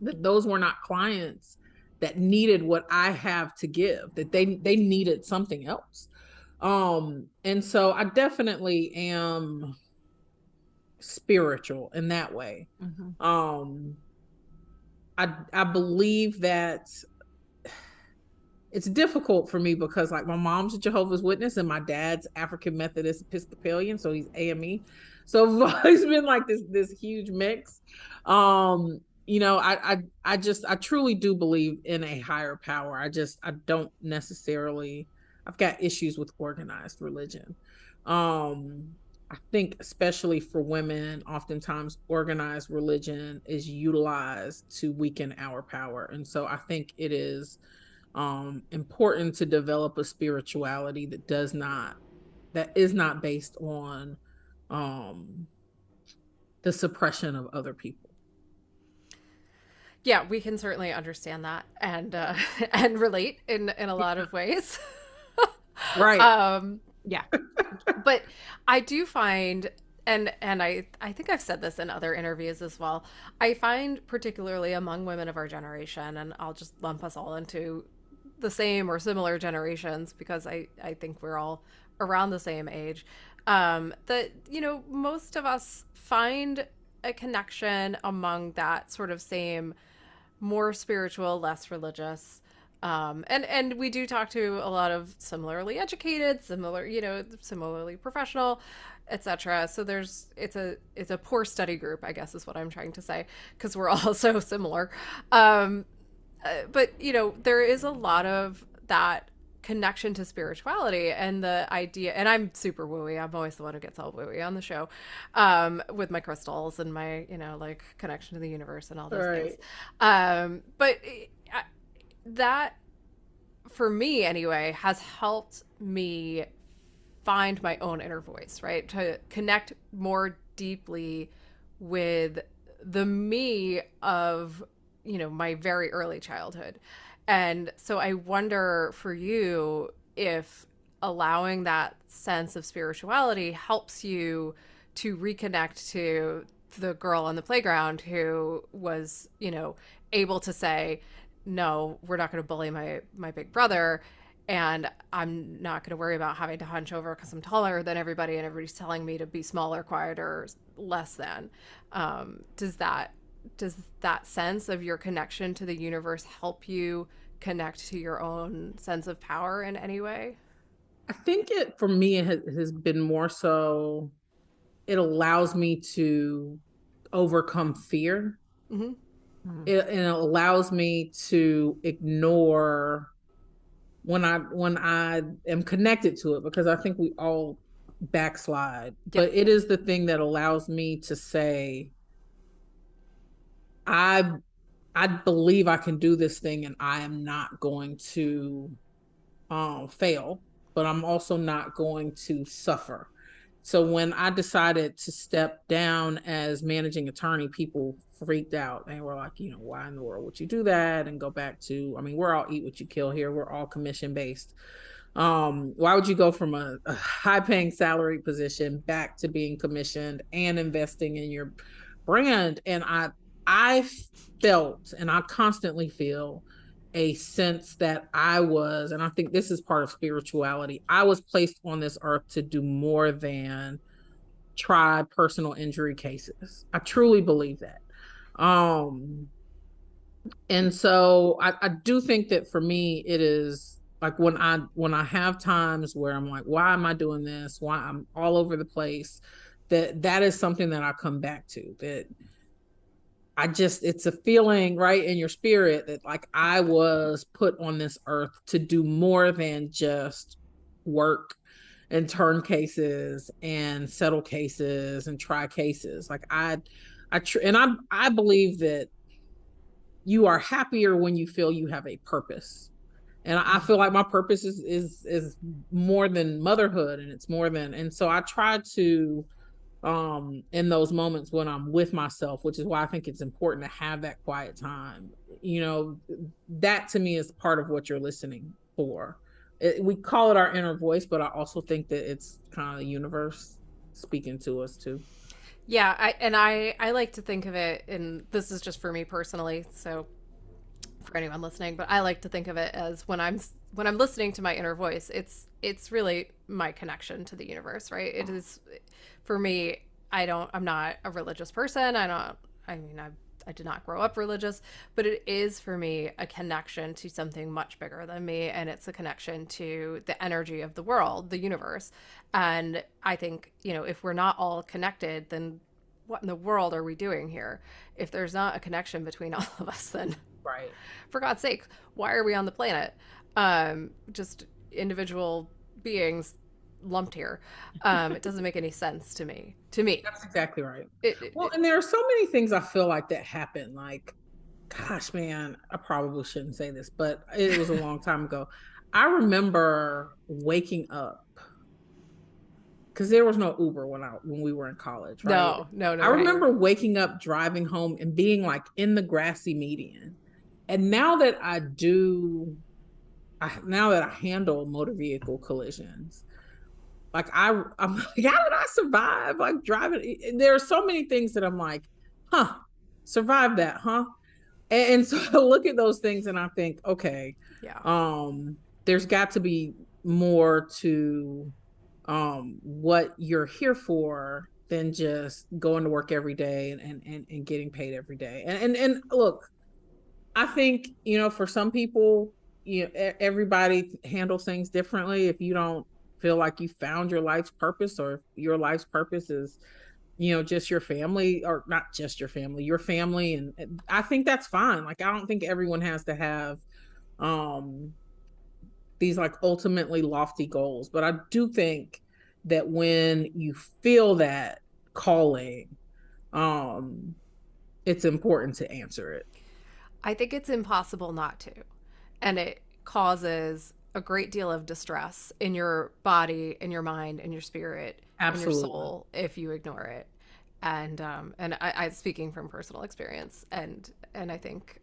That those were not clients that needed what I have to give, that they needed something else. And so I definitely am spiritual in that way. Mhm. Um, I believe that it's difficult for me because, like, my mom's a Jehovah's Witness and my dad's African Methodist Episcopalian, so he's AME. So I've always been like this huge mix. I truly do believe in a higher power. I don't necessarily. I've got issues with organized religion. I think especially for women, oftentimes organized religion is utilized to weaken our power, and so I think it is important to develop a spirituality that is not based on um the suppression of other people. Yeah, we can certainly understand that and and relate in a lot of ways. Right. Yeah, but I do find, and I think I've said this in other interviews as well. I find particularly among women of our generation, and I'll just lump us all into the same or similar generations because I think we're all around the same age. That most of us find a connection among that sort of same more spiritual, less religious. And we do talk to a lot of similarly educated, similarly professional, etc. So it's a poor study group, I guess is what I'm trying to say, because we're all so similar. But there is a lot of that connection to spirituality and the idea, and I'm super wooey. I'm always the one who gets all wooey on the show, with my crystals and my like connection to the universe and all those things. Right. But that, for me anyway, has helped me find my own inner voice, right? To connect more deeply with the me of my very early childhood. And so I wonder for you if allowing that sense of spirituality helps you to reconnect to the girl on the playground who was, able to say, no, we're not going to bully my big brother, and I'm not going to worry about having to hunch over because I'm taller than everybody and everybody's telling me to be smaller, quieter, less than. Does that sense of your connection to the universe help you connect to your own sense of power in any way? I think it for me it has been more so it allows me to overcome fear. Mm-hmm. And it allows me to ignore when I am connected to it, because I think we all backslide, Yep. but it is the thing that allows me to say, I I believe I can do this thing and I am not going to fail, but I'm also not going to suffer. So when I decided to step down as managing attorney, people freaked out. They were like, why in the world would you do that and go back to, I mean, we're all eat what you kill here. We're all commission based. Why would you go from a high paying salary position back to being commissioned and investing in your brand? And I felt, and I constantly feel, a sense that I was, and I think this is part of spirituality, I was placed on this earth to do more than try personal injury cases. I truly believe that. And so I do think that for me it is like when I have times where I'm like, why am I doing this? Why I'm all over the place, that is something that I come back to. That it's a feeling right in your spirit that, like, I was put on this earth to do more than just work and turn cases and settle cases and try cases. Like I believe that you are happier when you feel you have a purpose. And I feel like my purpose is more than motherhood, and it's more than, and so I try to in those moments when I'm with myself, which is why I think it's important to have that quiet time. You know, that to me is part of what you're listening for. We call it our inner voice, but I also think that it's kind of the universe speaking to us too. Yeah, I like to think of it, and this is just for me personally, so for anyone listening, but I like to think of it as when I'm listening to my inner voice, it's really my connection to the universe, right? It is for me. I'm not a religious person. I mean, I did not grow up religious, but it is for me a connection to something much bigger than me, and it's a connection to the energy of the world, the universe. And I think, if we're not all connected, then what in the world are we doing here? If there's not a connection between all of us, then Right. for God's sake, why are we on the planet? Just individual beings lumped here. It doesn't make any sense to me. To me, That's exactly right. it, it, Well, it and there are so many things I feel like that happen. Like, gosh, man, I probably shouldn't say this, but it was a long time ago. I remember waking up because there was no Uber when we were in college, right? no, no, I never had remember Uber. waking up, driving home, and being like in the grassy median. And now that now that I handle motor vehicle collisions, like I'm like, how did I survive? Like driving, there are so many things that I'm like, huh, survive that, huh? And so I look at those things and I think, okay, Yeah, there's got to be more to what you're here for than just going to work every day and getting paid every day. And look, I think, for some people, everybody handles things differently. If you don't feel like you found your life's purpose, or if your life's purpose is, just your family, or not just your family. And I think that's fine. Like, I don't think everyone has to have um these like ultimately lofty goals, but I do think that when you feel that calling, um it's important to answer it. I think it's impossible not to, and it causes a great deal of distress in your body, in your mind, in your spirit, in your Absolutely. soul if you ignore it. And I speaking from personal experience, and I think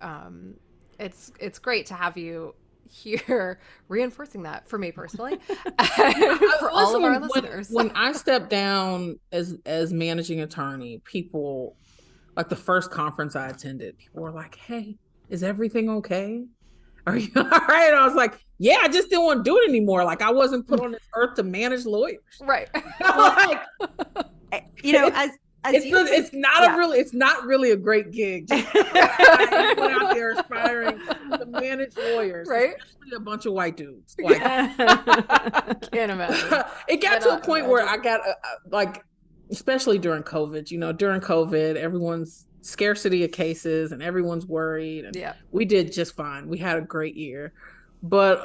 it's great to have you here reinforcing that for me personally and for all of our Listen, listeners. when I stepped down as managing attorney, people, like the first conference I attended, people were like, "Hey, is everything okay? Are you all right?" And I was like, "Yeah, I just didn't want to do it anymore. Like, I wasn't put on this earth to manage lawyers." Right. Well, Like, you know, it's as you think, yeah. it's not really a great gig. Just anyone out there aspiring to manage lawyers, Right. especially a bunch of white dudes. Like, Can't imagine. it got to a Cannot point where I imagine. got like, especially during COVID. During COVID, everyone's scarcity of cases and everyone's worried, and Yeah. we did just fine. We had a great year, but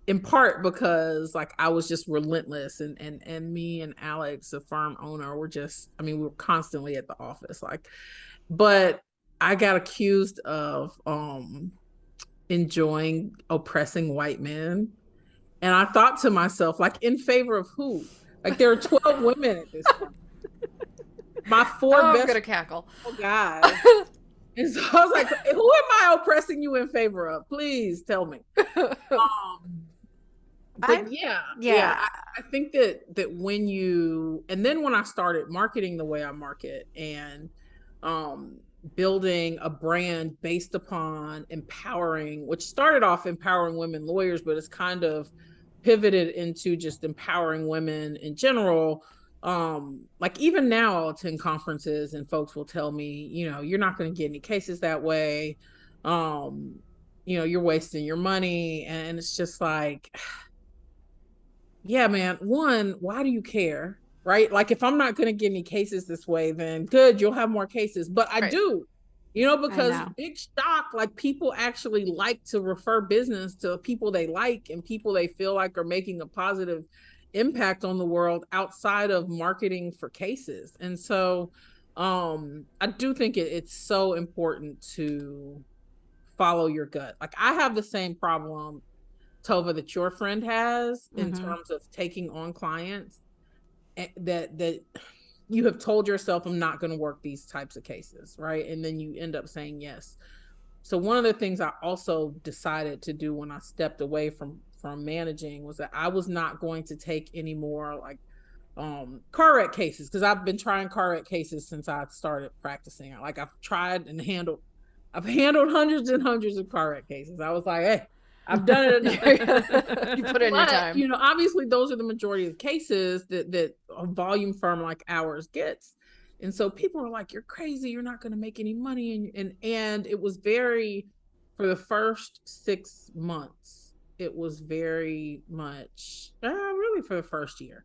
in part because like I was just relentless, and me and Alex, the firm owner, were just, I mean, we were constantly at the office, like, but I got accused of enjoying oppressing white men. And I thought to myself, like, in favor of who? Like, there are 12 women at this firm. My four Oh, I'm best gonna cackle. guys. And so I was like, who am I oppressing you in favor of? Please tell me. Um, I but yeah, yeah, yeah. I think that when you, and then when I started marketing the way I market, and um building a brand based upon empowering, which started off empowering women lawyers, but it's kind of pivoted into just empowering women in general. Like, even now I'll attend conferences and folks will tell me, you're not going to get any cases that way. um you're wasting your money, and it's just like, yeah, man, one, why do you care? Right? Like, if I'm not going to get any cases this way, then good, you'll have more cases. But I Right. do, I because know. big shock, like, people actually like to refer business to people they like and people they feel like are making a positive impact on the world outside of marketing for cases. And so, I do think it's so important to follow your gut. Like I have the same problem, Tova, that your friend has in Mm-hmm. terms of taking on clients that you have told yourself, I'm not going to work these types of cases, right? And then you end up saying yes. So one of the things I also decided to do when I stepped away from managing was that I was not going to take any more like car wreck cases, because I've been trying car wreck cases since I started practicing. Like I've handled hundreds and hundreds of car wreck cases. I was like, hey, I've done it enough. You put in your But time. obviously those are the majority of cases that a volume firm like ours gets. And so people are like, you're crazy, you're not going to make any money. And it was very, for the first 6 months, it was very much really for the first year,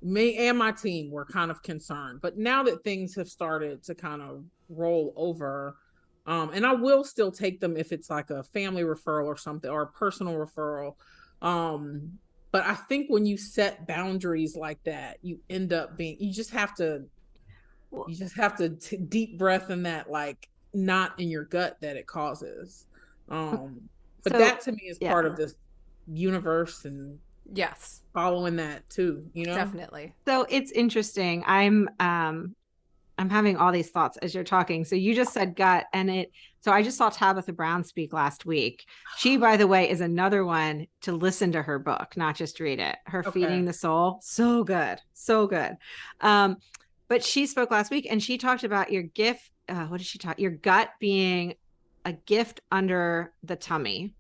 me and my team were kind of concerned. But now that things have started to kind of roll over, and I will still take them if it's like a family referral or something, or a personal referral. But I think when you set boundaries like that, you end up being, Well, you just have to deep breath in that, like not in your gut that it causes. But so that to me is yeah. part of this universe, and Yes, following that too, definitely. So it's interesting. I'm having all these thoughts as you're talking. So you just said gut, and so I just saw Tabitha Brown speak last week. She, by the way, is another one to listen to her book, not just read it. Her Okay. Feeding the Soul, so good, so good. Um, but she spoke last week, and she talked about your gift. What did she talk? Your gut being a gift under the tummy,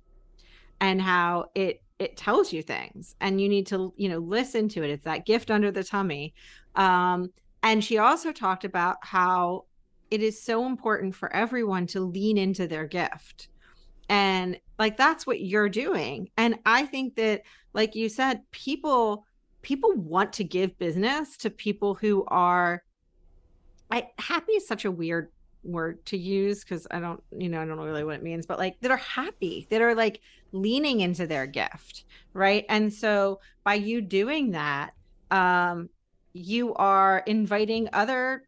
and how it tells you things, and you need to listen to it. It's that gift under the tummy. And she also talked about how it is so important for everyone to lean into their gift, and like that's what you're doing. And I think that, like you said, people want to give business to people who are, happy is such a weird word to use, because I don't know really what it means, but like that are happy, that are like leaning into their gift, right? And so by you doing that, um, you are inviting other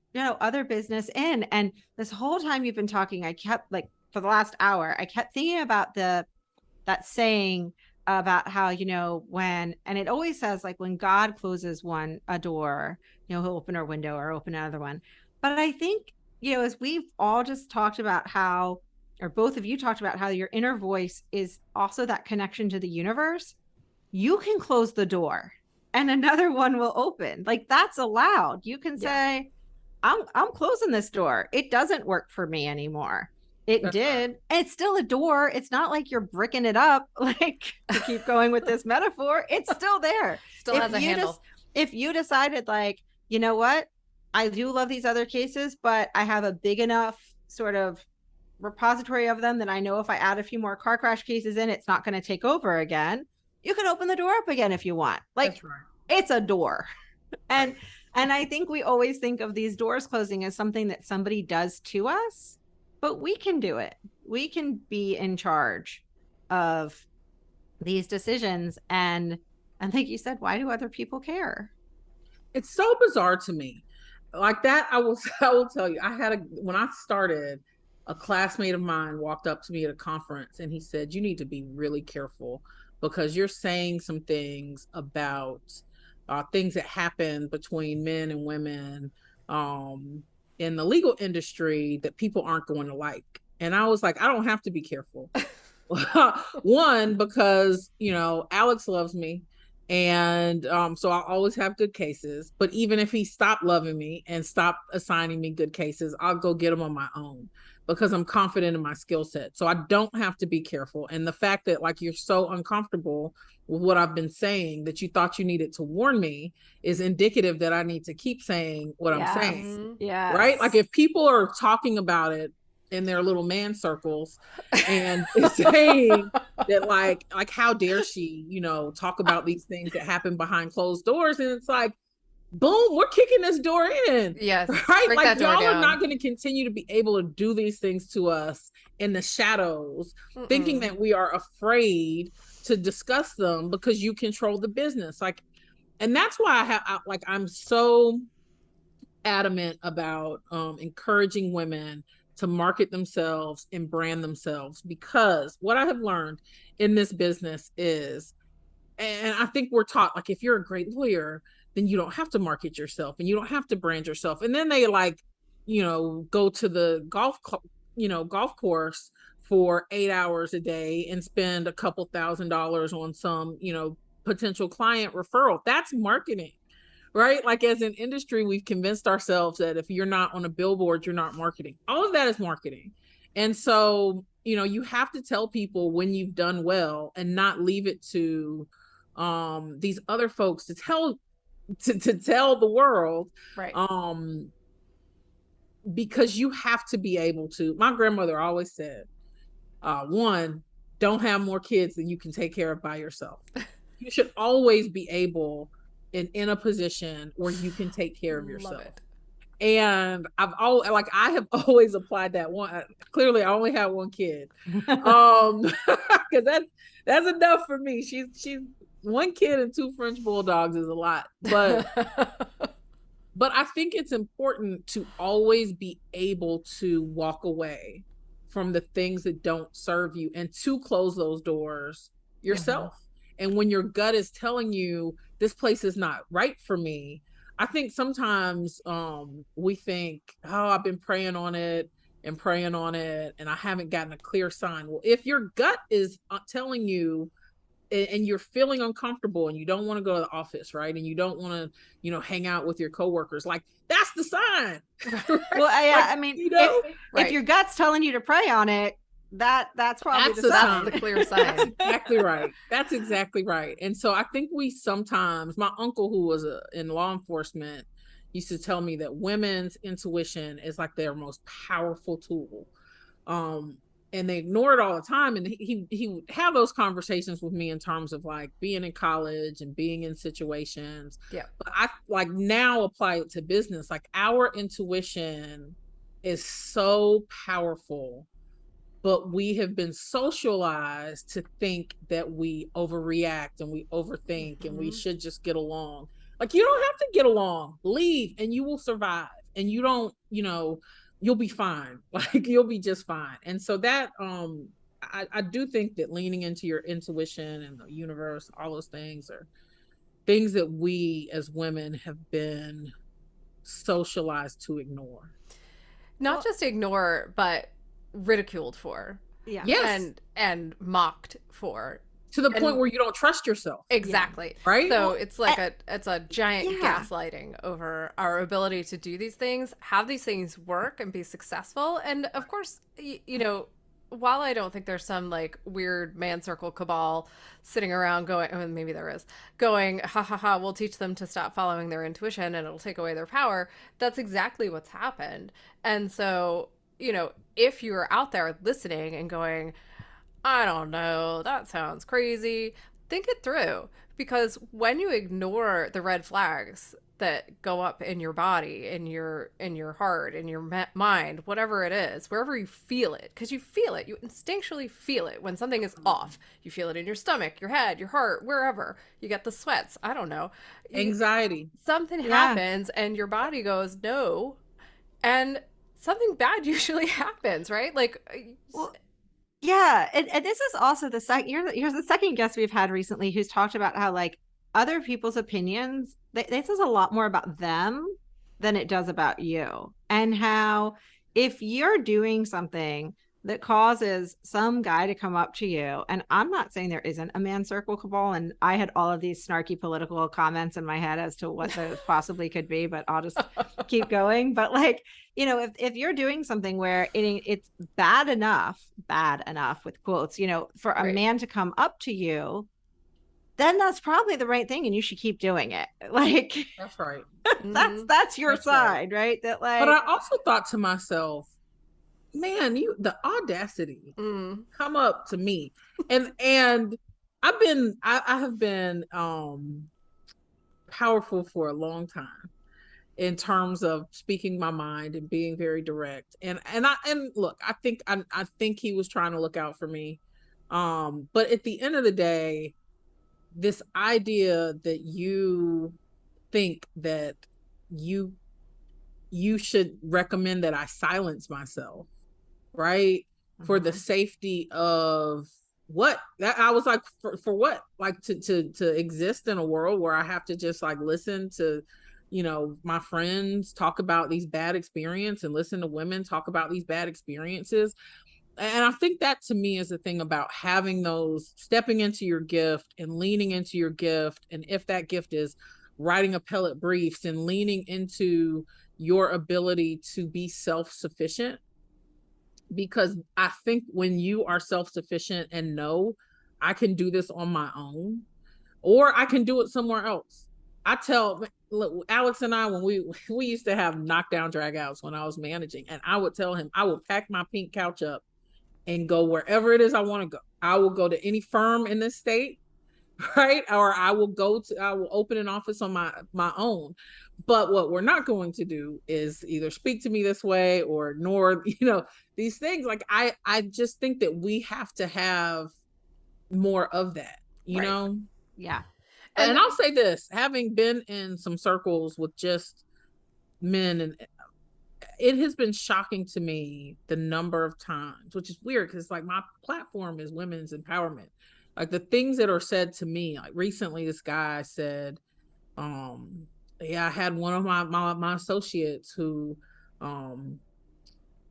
business in. And this whole time you've been talking, I kept, like, for the last hour, I kept thinking about that saying about how, and it always says, like, when God closes a door, he'll open a window or open another one. But I think, as we've all just talked about how, or both of you talked about how your inner voice is also that connection to the universe, you can close the door and another one will open. Like, that's allowed. You can Yeah. say, I'm closing this door. It doesn't work for me anymore. It That's right. did. It's still a door. It's not like you're bricking it up, like, to keep going with this metaphor. It's still there. Still If has a you just handle. if you decided, like, you know what? I do love these other cases, but I have a big enough sort of repository of them that I know if I add a few more car crash cases in, it's not going to take over again. You can open the door up again if you want. Like, That's right. it's a door. and Right. and I think we always think of these doors closing as something that somebody does to us, but we can do it. We can be in charge of these decisions. And like you said, why do other people care? It's so bizarre to me. Like that, I will tell you. When I started, a classmate of mine walked up to me at a conference and he said, "You need to be really careful because you're saying some things about things that happen between men and women um, in the legal industry that people aren't going to like." And I was like, I don't have to be careful. One, because Alex loves me, and so I'll always have good cases. But even if he stopped loving me and stopped assigning me good cases, I'll go get them on my own because I'm confident in my skill set. So I don't have to be careful. And the fact that, like, you're so uncomfortable with what I've been saying that you thought you needed to warn me is indicative that I need to keep saying what I'm saying. Yes. Mhm. Right? Like, Yes. if people are talking about it in their little man circles and saying that, like how dare she, talk about these things that happen behind closed doors, and it's like, boom, we're kicking this door in. Yes. Right? Break Like, that door y'all are not down. going to continue to be able to do these things to us in the shadows, thinking Mm-mm. that we are afraid to discuss them because you control the business. Like, and that's why I'm so adamant about encouraging women to market themselves and brand themselves, because what I have learned in this business is, and I think we're taught, like, if you're a great lawyer, then you don't have to market yourself and you don't have to brand yourself. And then they, like, go to the golf course for 8 hours a day and spend a couple $1,000s on some, potential client referral. That's marketing, right? Like, as an industry, we've convinced ourselves that if you're not on a billboard, you're not marketing. All of that is marketing. And so, you have to tell people when you've done well and not leave it to these other folks to tell the world. Right. Because you have to be able to. My grandmother always said, one, don't have more kids than you can take care of by yourself. You should always be able in a position where you can take care of yourself. Love it. And I have always applied that one. Clearly I only have one kid. Because that's enough for me. She's one kid and two French bulldogs is a lot. But I think it's important to always be able to walk away from the things that don't serve you and to close those doors yourself. Mm-hmm. And when your gut is telling you this place is not right for me, I think sometimes we think, oh, I've been praying on it and I haven't gotten a clear sign. Well, if your gut is telling you and you're feeling uncomfortable and you don't want to go to the office, right? And you don't want to, hang out with your coworkers, like, that's the sign. Right? Well, yeah, I mean, if your gut's telling you to pray on it, that's probably that's the clear sign. That's exactly right. That's exactly right. And so I think we sometimes, my uncle who was in law enforcement used to tell me that women's intuition is like their most powerful tool. And they ignore it all the time. And he would have those conversations with me in terms of like being in college and being in situations. Yeah. But I like now apply it to business. Like, our intuition is so powerful, but we have been socialized to think that we overreact and we overthink and we should just get along. Like, you don't have to get along. Leave and you will survive. And you don't, you'll be fine. Like, you'll be just fine. And so that I do think that leaning into your intuition and the universe, all those things are things that we as women have been socialized to ignore. Not just ignore, but ridiculed for. Yeah. Yes. And mocked for. To the point where you don't trust yourself. Exactly. Yeah. Right? So it's like it's a giant gaslighting over our ability to do these things, have these things work and be successful. And of course, while I don't think there's some like weird man circle cabal sitting around going, oh, maybe there is, going, ha ha ha, we'll teach them to stop following their intuition and it'll take away their power. That's exactly what's happened. And so, if you're out there listening and going, I don't know, that sounds crazy, think it through. Because when you ignore the red flags that go up in your body, in your heart, in your mind, whatever it is, wherever you feel it, because you feel it, you instinctually feel it when something is off. You feel it in your stomach, your head, your heart, wherever. You get the sweats, I don't know. Anxiety. Something happens and your body goes, no. And something bad usually happens, right? Like, well, yeah. And this is also you're the second guest we've had recently who's talked about how, like, other people's opinions, this is a lot more about them than it does about you. And how if you're doing something that causes some guy to come up to you, and I'm not saying there isn't a man circle cabal, and I had all of these snarky political comments in my head as to what those possibly could be, but I'll just keep going. But like, if you're doing something where it's bad enough with quotes, for a man to come up to you, then that's probably the right thing and you should keep doing it. Like, that's right. that's your side, right? That, like, but I also thought to myself, man, the audacity come up to me. And I have been powerful for a long time in terms of speaking my mind and being very direct. And look, I think he was trying to look out for me. But at the end of the day, this idea that you think that you you should recommend that I silence myself, right? For the safety of what? That I was like, for what? Like to exist in a world where I have to just like listen to, my friends talk about these bad experiences and listen to women talk about these bad experiences. And I think that to me is the thing about having those, stepping into your gift and leaning into your gift. And if that gift is writing appellate briefs and leaning into your ability to be self-sufficient, because I think when you are self-sufficient and know I can do this on my own, or I can do it somewhere else. I tell, look, Alex and I, when we used to have knockdown dragouts when I was managing, and I would tell him I would pack my pink couch up and go wherever it is I want to go. I will go to any firm in this state, right? Or I will open an office on my own. But what we're not going to do is either speak to me this way or ignore, these things. Like I just think that we have to have more of that, Right. Yeah. And I'll say this, having been in some circles with just men, and it has been shocking to me the number of times, which is weird because like my platform is women's empowerment. Like the things that are said to me, like recently this guy said, I had one of my associates who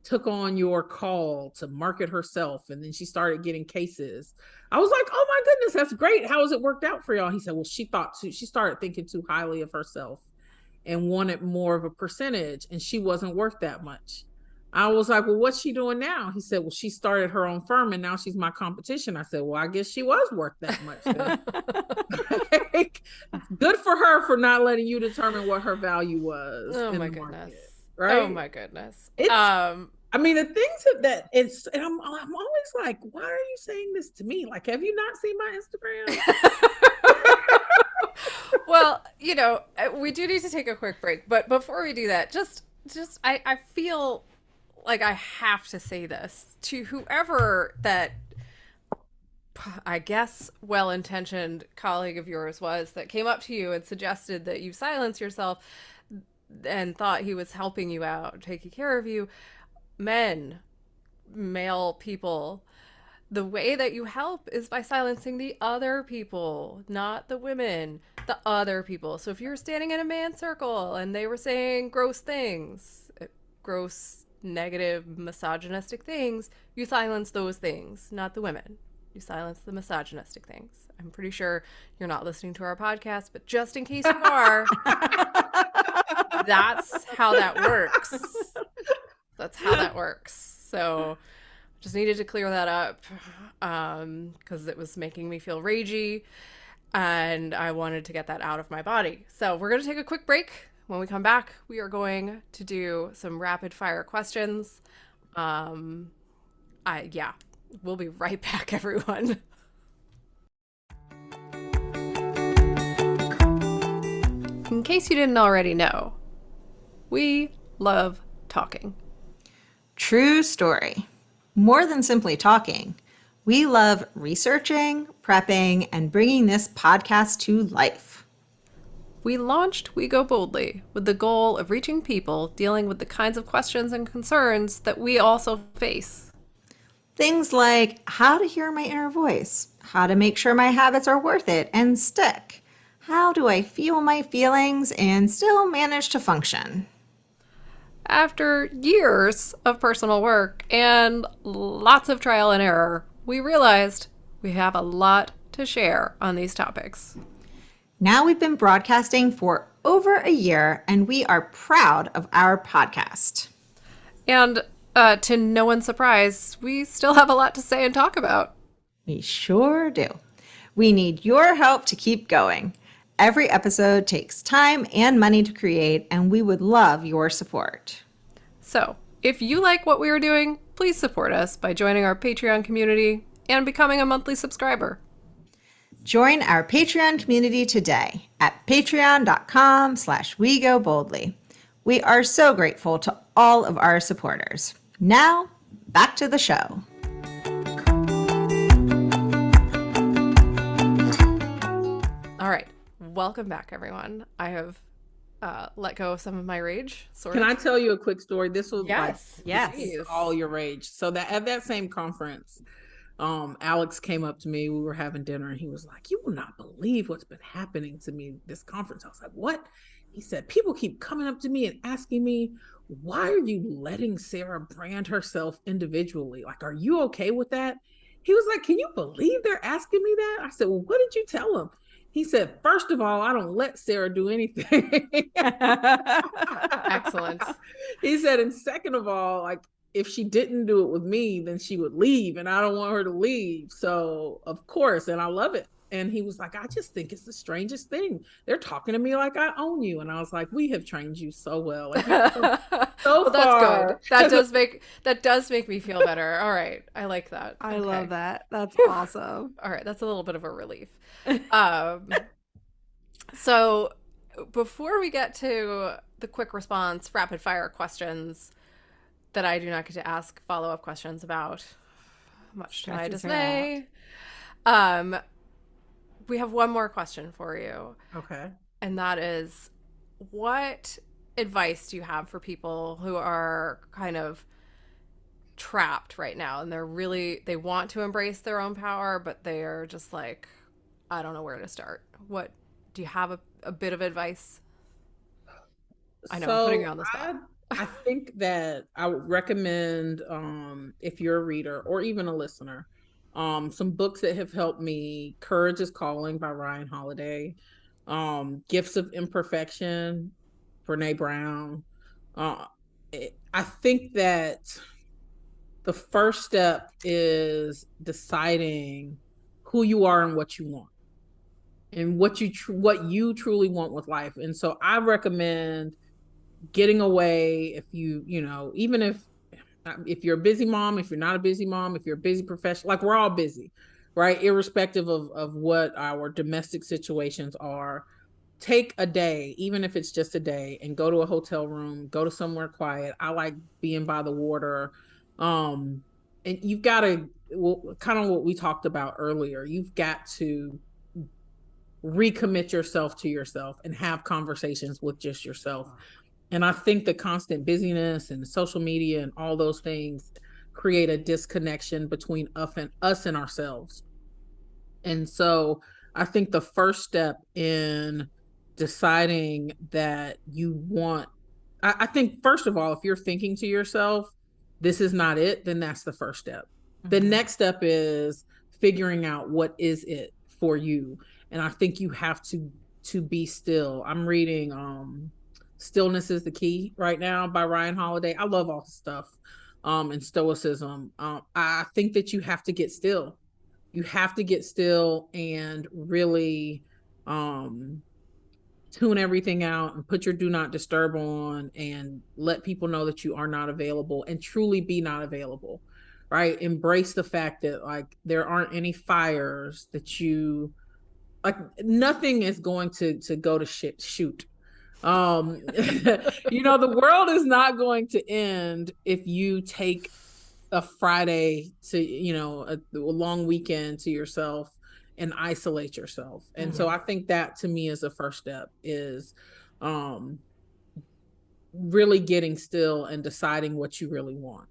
took on your call to market herself, and then she started getting cases. I was like, oh my goodness, that's great. How has it worked out for y'all? He said, well, she started thinking too highly of herself and wanted more of a percentage, and she wasn't worth that much. I was like, well, what's she doing now? He said, well, she started her own firm and now she's my competition. I said, well, I guess she was worth that much then. Good for her for not letting you determine what her value was. Oh my goodness. Market, right? Oh my goodness. I mean, the things that it's, and I'm always like, why are you saying this to me? Like, have you not seen my Instagram? Well, we do need to take a quick break, but before we do that, I feel like I have to say this to whoever that, I guess, well-intentioned colleague of yours was that came up to you and suggested that you silence yourself and thought he was helping you out, taking care of you. Men, male people, the way that you help is by silencing the other people, not the women, the other people. So if you're standing in a man's circle and they were saying gross things, gross, negative, misogynistic things, you silence those things, not the women. You silence the misogynistic things. I'm pretty sure you're not listening to our podcast, but just in case you are, that's how that works. That's how that works. So just needed to clear that up because it was making me feel ragey and I wanted to get that out of my body. So we're going to take a quick break. When we come back, we are going to do some rapid fire questions. We'll be right back, everyone. In case you didn't already know, we love talking. True story. More than simply talking, we love researching, prepping, and bringing this podcast to life. We launched We Go Boldly with the goal of reaching people dealing with the kinds of questions and concerns that we also face. Things like how to hear my inner voice, how to make sure my habits are worth it and stick, how do I feel my feelings and still manage to function. After years of personal work and lots of trial and error, we realized we have a lot to share on these topics. Now we've been broadcasting for over a year, and we are proud of our podcast. And to no one's surprise, we still have a lot to say and talk about. We sure do. We need your help to keep going. Every episode takes time and money to create, and we would love your support. So, if you like what we are doing, please support us by joining our Patreon community and becoming a monthly subscriber. Join our Patreon community today at patreon.com/wegoboldly. We are so grateful to all of our supporters. Now, back to the show. All right. Welcome back, everyone. I have let go of some of my rage, sort Can of. I tell you a quick story? This was like Yes, Yes. please. all your rage. So that at that same conference, Alex came up to me. We were having dinner, and he was like, "You will not believe what's been happening to me this conference." I was like, "What?" He said, "People keep coming up to me and asking me, why are you letting Sara brand herself individually? Like, are you okay with that?" He was like, "Can you believe they're asking me that?" I said, "Well, what did you tell them?" He said, "First of all, I don't let Sara do anything." Excellent. He said, and second of all, like, if she didn't do it with me, then she would leave, and I don't want her to leave. So, of course, and I love it. And he was like, "I just think it's the strangest thing. They're talking to me like I own you." And I was like, "We have trained you so well. Like, you've come so Well, that's good. far." That does make me feel better. All right. I like that. I Okay. love that. That's Whew. awesome. All right, that's a little bit of a relief. Um, so before we get to the quick response, rapid fire questions that I do not get to ask follow-up questions about, much to my Stresses her dismay, um, we have one more question for you, Okay. and that is, what advice do you have for people who are kind of trapped right now and they want to embrace their own power, but they are just like, I don't know where to start? What do you have a bit of advice? I know I'm putting you So on the spot. I think that I would recommend, if you're a reader or even a listener, some books that have helped me: Courage is Calling by Ryan Holiday, Gifts of Imperfection, Brene Brown. Uh, I think that the first step is deciding who you are and what you want, and what you truly want with life. And so I recommend getting away. If even if you're a busy mom, if you're not a busy mom, if you're a busy professional, like, we're all busy, right? Irrespective of what our domestic situations are, take a day, even if it's just a day, and go to a hotel room, go to somewhere quiet. I like being by the water. And you've got to, well, kind of what we talked about earlier, you've got to recommit yourself to yourself and have conversations with just yourself. And I think the constant busyness and social media and all those things create a disconnection between us and ourselves. And so I think the first step in deciding that you want, I think, first of all, if you're thinking to yourself, this is not it, then that's the first step. The next step is figuring out what is it for you. And I think you have to be still. I'm reading Stillness is the Key right now by Ryan Holiday. I love all the stuff and stoicism. I think that you have to get still. You have to get still and really tune everything out and put your do not disturb on and let people know that you are not available, and truly be not available, right? Embrace the fact that, like, there aren't any fires that you, like, nothing is going to go to shoot. The world is not going to end if you take a Friday to, a long weekend to yourself and isolate yourself. And so I think that, to me, is the first step, is really getting still and deciding what you really want.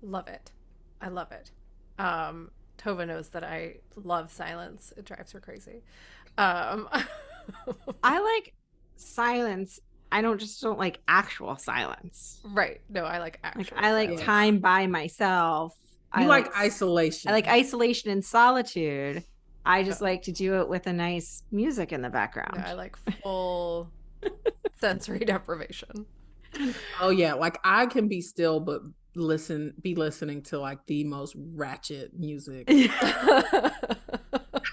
Love it. I love it. Tova knows that I love silence. It drives her crazy. I like silence. I don't like actual silence. Right. No, I like actual Like, I like silence. time by myself. You like isolation. I like isolation and solitude. I just like to do it with a nice music in the background. No, I like full sensory deprivation. Oh yeah, like, I can be still but be listening to, like, the most ratchet music.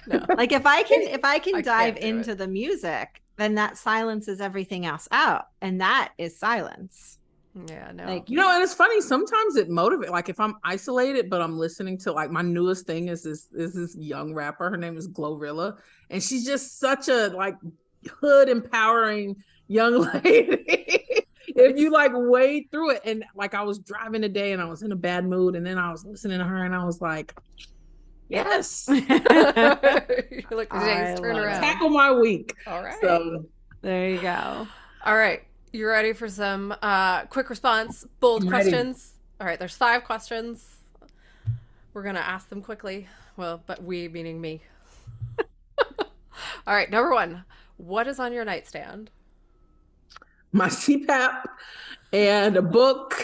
No. Like, if I can I dive can't do into it. the music, then that silences everything else out, and that is silence. Yeah, no. Like, And it's funny, sometimes it motivates. Like, if I'm isolated but I'm listening to, like, my newest thing is this young rapper. Her name is Glorilla, and she's just such a, like, hood empowering young lady. If you, like, wade through it. And, like, I was driving today and I was in a bad mood, and then I was listening to her and I was like, yes. You're like, today's turn around. Tackle my week. All right. So There you go. All right. You ready for some quick response, bold I'm ready. questions? All right, there's 5 questions. We're going to ask them quickly. Well, but we meaning me. All right, number 1. What is on your nightstand? My CPAP and a book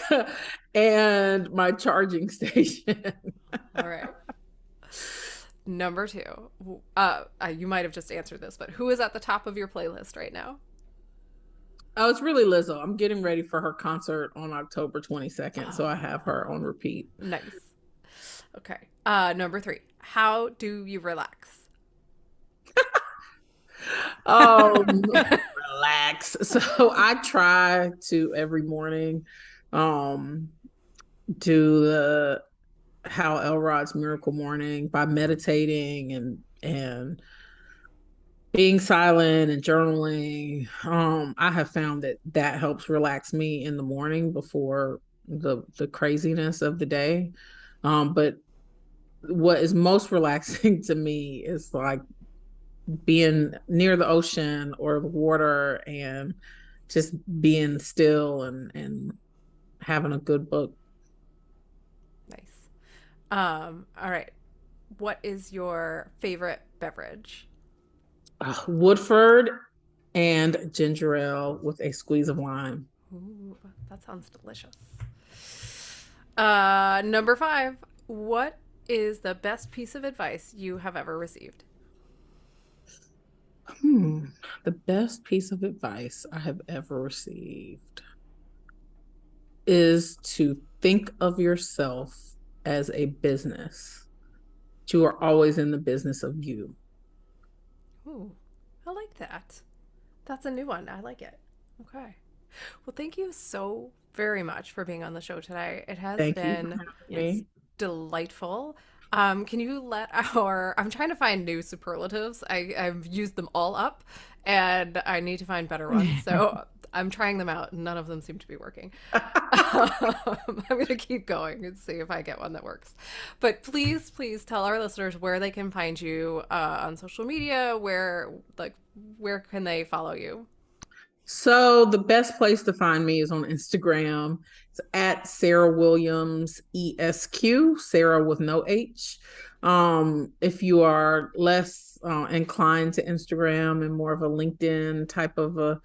and my charging station. All right. Number 2. You might have just answered this, but who is at the top of your playlist right now? Oh, it's really Lizzo. I'm getting ready for her concert on October 22nd, so I have her on repeat. Nice. Okay. Number 3. How do you relax? Relax. So I try to every morning do the Hal Elrod's Miracle Morning by meditating and being silent and journaling. I have found that helps relax me in the morning before the craziness of the day. But what is most relaxing to me is like being near the ocean or the water and just being still and having a good book. Nice. All right. What is your favorite beverage? Woodford and ginger ale with a squeeze of lime. Ooh, that sounds delicious. Number 5. What is the best piece of advice you have ever received? The best piece of advice I have ever received is to think of yourself as a business. You are always in the business of you. Ooh, I like that. That's a new one. I like it. Okay. Well, thank you so very much for being on the show today. It has Thank you for been having me. delightful. Can you let I'm trying to find new superlatives. I've used them all up and I need to find better ones. So I'm trying them out. None of them seem to be working. I'm going to keep going and see if I get one that works. But please tell our listeners where they can find you on social media, where can they follow you? So the best place to find me is on Instagram. It's at Sara Williams ESQ, Sarah with no H. If you are less inclined to Instagram and more of a LinkedIn type of a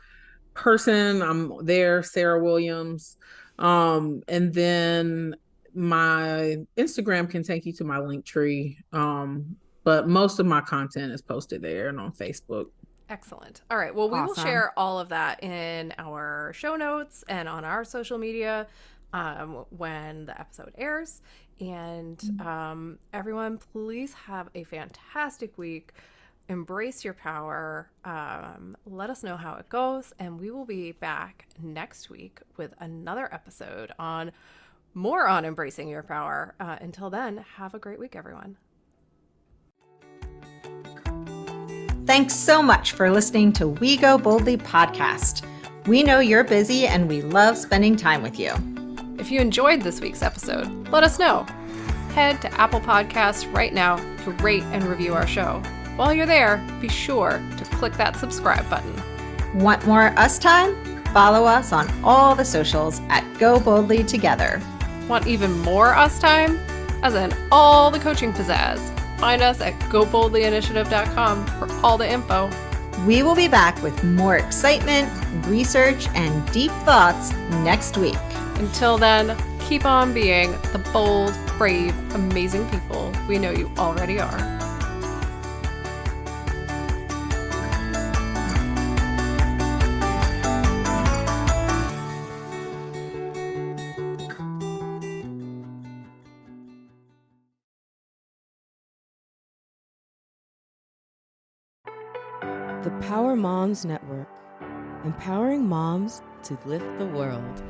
person, I'm there, Sara Williams. And then my Instagram can take you to my link tree. But most of my content is posted there and on Facebook. Excellent. All right. Well, we will Awesome. share all of that in our show notes and on our social media when the episode airs. And everyone, please have a fantastic week. Embrace your power. Let us know how it goes. And we will be back next week with another episode on more on embracing your power. Until then, have a great week, everyone. Thanks so much for listening to We Go Boldly podcast. We know you're busy and we love spending time with you. If you enjoyed this week's episode, let us know. Head to Apple Podcasts right now to rate and review our show. While you're there, be sure to click that subscribe button. Want more us time? Follow us on all the socials at Go Boldly Together. Want even more us time? As in all the coaching pizzazz. Find us at goboldlyinitiative.com for all the info. We will be back with more excitement, research, and deep thoughts next week. Until then, keep on being the bold, brave, amazing people we know you already are. The Power Moms Network, empowering moms to lift the world.